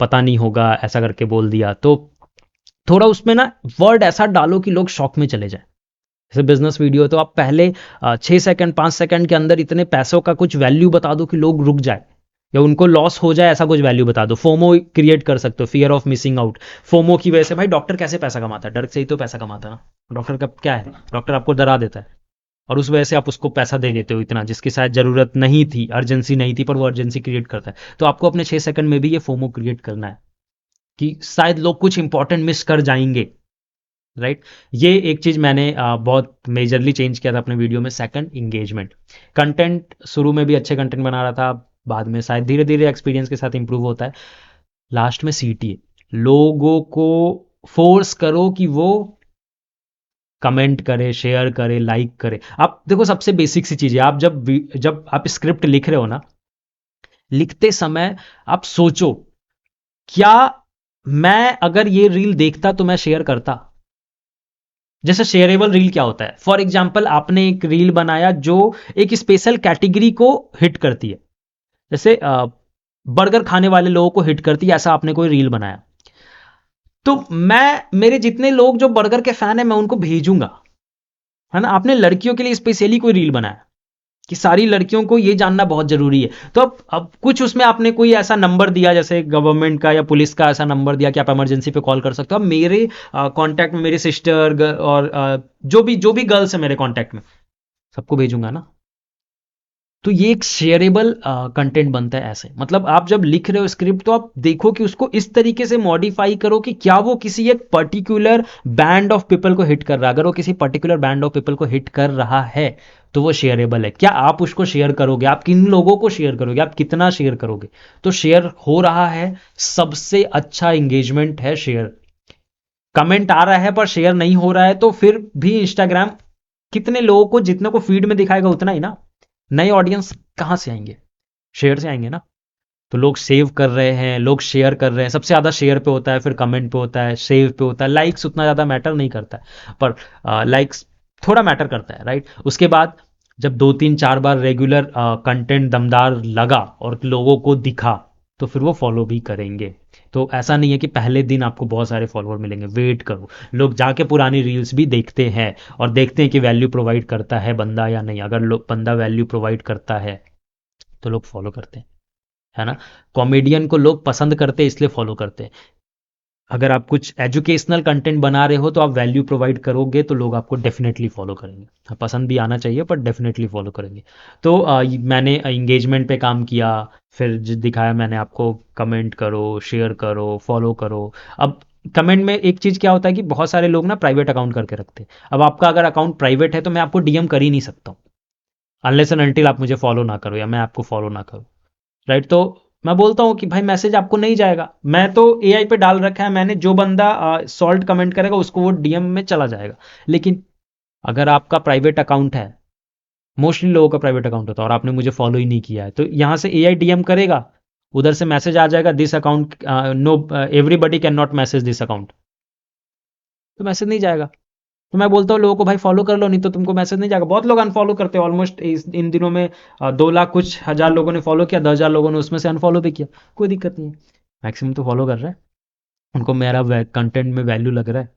पता नहीं होगा, ऐसा करके बोल दिया, तो थोड़ा उसमें ना वर्ड ऐसा डालो कि लोग शॉक में चले जाए। जैसे बिजनेस वीडियो तो आप पहले 6 सेकंड 5 सेकंड के अंदर इतने पैसों का कुछ वैल्यू बता दो कि लोग रुक जाए या उनको लॉस हो जाए, ऐसा कुछ वैल्यू बता दो। फोमो क्रिएट कर सकते हो, fear of missing out. FOMO की वजह से भाई डॉक्टर कैसे पैसा कमाता है? डर से ही तो पैसा कमाता है ना। डॉक्टर का क्या है, डॉक्टर आपको डरा देता है और उस वजह से आप उसको पैसा दे देते हो इतना, जिसकी शायद जरूरत नहीं थी, अर्जेंसी नहीं थी, पर वो अर्जेंसी क्रिएट करता है। तो आपको अपने 6 सेकंड में भी ये फोमो क्रिएट करना है कि शायद लोग कुछ इंपॉर्टेंट मिस कर जाएंगे, राइट। ये एक चीज मैंने बहुत मेजरली चेंज किया था अपने वीडियो में। Second, engagement. कंटेंट शुरू में भी अच्छे कंटेंट बना रहा था, बाद में शायद धीरे धीरे एक्सपीरियंस के साथ इंप्रूव होता है। लास्ट में सीटीए, लोगों को फोर्स करो कि वो कमेंट करे, शेयर करे, लाइक करे। आप देखो सबसे बेसिक सी चीज है, आप जब आप स्क्रिप्ट लिख रहे हो ना, लिखते समय आप सोचो, क्या मैं अगर ये रील देखता तो मैं शेयर करता? जैसे शेयरेबल रील क्या होता है, फॉर एग्जाम्पल आपने एक रील बनाया जो एक स्पेशल कैटेगरी को हिट करती है, जैसे बर्गर खाने वाले लोगों को हिट करती है, ऐसा आपने कोई रील बनाया, तो मैं, मेरे जितने लोग जो बर्गर के फैन है मैं उनको भेजूंगा, है ना। आपने लड़कियों के लिए स्पेशली कोई रील बनाया कि सारी लड़कियों को ये जानना बहुत जरूरी है, तो अब कुछ उसमें आपने कोई ऐसा नंबर दिया, जैसे गवर्नमेंट का या पुलिस का ऐसा नंबर दिया कि आप इमरजेंसी पे कॉल कर सकते हो। अब मेरे कांटेक्ट में मेरी सिस्टर और जो भी गर्ल्स है मेरे कांटेक्ट में, सबको भेजूंगा ना। तो ये एक शेयरेबल कंटेंट बनता है ऐसे। मतलब आप जब लिख रहे हो स्क्रिप्ट, तो आप देखो कि उसको इस तरीके से मॉडिफाई करो कि क्या वो किसी एक पर्टिकुलर बैंड ऑफ पीपल को हिट कर रहा है। अगर वो किसी पर्टिकुलर बैंड ऑफ पीपल को हिट कर रहा है तो वो शेयरेबल है। क्या आप उसको शेयर करोगे, आप किन लोगों को शेयर करोगे, आप कितना शेयर करोगे? तो शेयर हो रहा है, सबसे अच्छा इंगेजमेंट है शेयर। कमेंट आ रहा है पर शेयर नहीं हो रहा है, तो फिर भी इंस्टाग्राम कितने लोगों को, जितने को फीड में दिखाएगा उतना ही ना। नए ऑडियंस कहां से आएंगे? शेयर से आएंगे ना। तो लोग सेव कर रहे हैं, लोग शेयर कर रहे हैं, सबसे ज्यादा शेयर पे होता है, फिर कमेंट पे होता है, सेव पे होता है। लाइक्स उतना ज्यादा मैटर नहीं करता है, पर लाइक्स थोड़ा मैटर करता है, राइट। उसके बाद जब 2 3 4 बार रेगुलर कंटेंट दमदार लगा और लोगों को दिखा, तो फिर वो फॉलो भी करेंगे। तो ऐसा नहीं है कि पहले दिन आपको बहुत सारे फॉलोअर मिलेंगे, वेट करो। लोग जाके पुरानी रील्स भी देखते हैं और देखते हैं कि वैल्यू प्रोवाइड करता है बंदा या नहीं। अगर बंदा वैल्यू प्रोवाइड करता है तो लोग फॉलो करते हैं, है ना। कॉमेडियन को लोग पसंद करते हैं इसलिए फॉलो करते हैं। अगर आप कुछ एजुकेशनल कंटेंट बना रहे हो तो आप वैल्यू प्रोवाइड करोगे तो लोग आपको डेफिनेटली फॉलो करेंगे। हाँ, पसंद भी आना चाहिए पर डेफिनेटली फॉलो करेंगे। तो मैंने इंगेजमेंट पे काम किया, फिर दिखाया मैंने आपको, कमेंट करो, शेयर करो, फॉलो करो। अब कमेंट में एक चीज़ क्या होता है कि बहुत सारे लोग ना प्राइवेट अकाउंट करके रखते हैं। अब आपका अगर अकाउंट प्राइवेट है तो मैं आपको डीएम कर ही नहीं सकता हूँ, अनलेस एंड अनटिल आप मुझे फॉलो ना करो या मैं आपको फॉलो ना करूँ, राइट। तो मैं बोलता हूँ कि भाई मैसेज आपको नहीं जाएगा। मैं तो एआई पे डाल रखा है मैंने, जो बंदा सॉल्ट कमेंट करेगा उसको वो डीएम में चला जाएगा। लेकिन अगर आपका प्राइवेट अकाउंट है, मोस्टली लोगों का प्राइवेट अकाउंट होता है, और आपने मुझे फॉलो ही नहीं किया है, तो यहाँ से एआई डीएम करेगा, उधर से मैसेज आ जाएगा, this account no, everybody can not message this account, तो मैसेज नहीं जाएगा। तो मैं बोलता हूँ लोगों को भाई फॉलो कर लो, नहीं तो तुमको मैसेज नहीं जाएगा। बहुत लोग अनफॉलो करते हैं, ऑलमोस्ट इन दिनों में 2 लाख कुछ हजार लोगों ने फॉलो किया, 10,000 लोगों ने उसमें से अनफॉलो भी किया, कोई दिक्कत नहीं है। मैक्सिमम तो फॉलो कर रहा है, उनको मेरा कंटेंट में वैल्यू लग रहा है।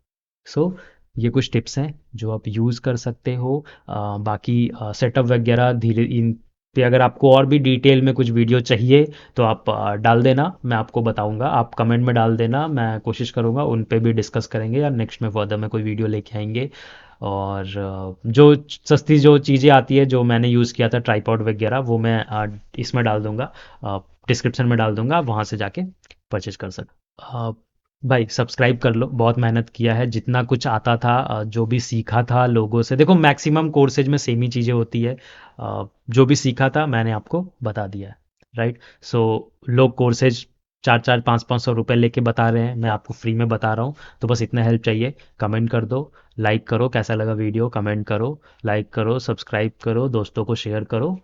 सो ये कुछ टिप्स हैं जो आप यूज़ कर सकते हो। बाकी सेटअप वगैरह धीरे इन पे अगर आपको और भी डिटेल में कुछ वीडियो चाहिए तो आप डाल देना, मैं आपको बताऊंगा। आप कमेंट में डाल देना, मैं कोशिश करूंगा उन पे भी डिस्कस करेंगे, या नेक्स्ट में फर्दर में कोई वीडियो लेके आएंगे। और जो सस्ती जो चीज़ें आती है जो मैंने यूज़ किया था, ट्राईपॉड वगैरह, वो मैं इसमें डाल दूंगा, डिस्क्रिप्शन में डाल दूंगा, आप वहाँ से जाके परचेज कर सकते। भाई सब्सक्राइब कर लो, बहुत मेहनत किया है, जितना कुछ आता था, जो भी सीखा था लोगों से, देखो मैक्सिमम कोर्सेज में सेम ही चीज़ें होती है, जो भी सीखा था मैंने आपको बता दिया है, राइट। सो लोग कोर्सेज 4 4 5 5 सौ रुपये लेके बता रहे हैं, मैं आपको फ्री में बता रहा हूँ। तो बस इतना हेल्प चाहिए, कमेंट कर दो, लाइक करो, कैसा लगा वीडियो कमेंट करो, लाइक करो, सब्सक्राइब करो, दोस्तों को शेयर करो।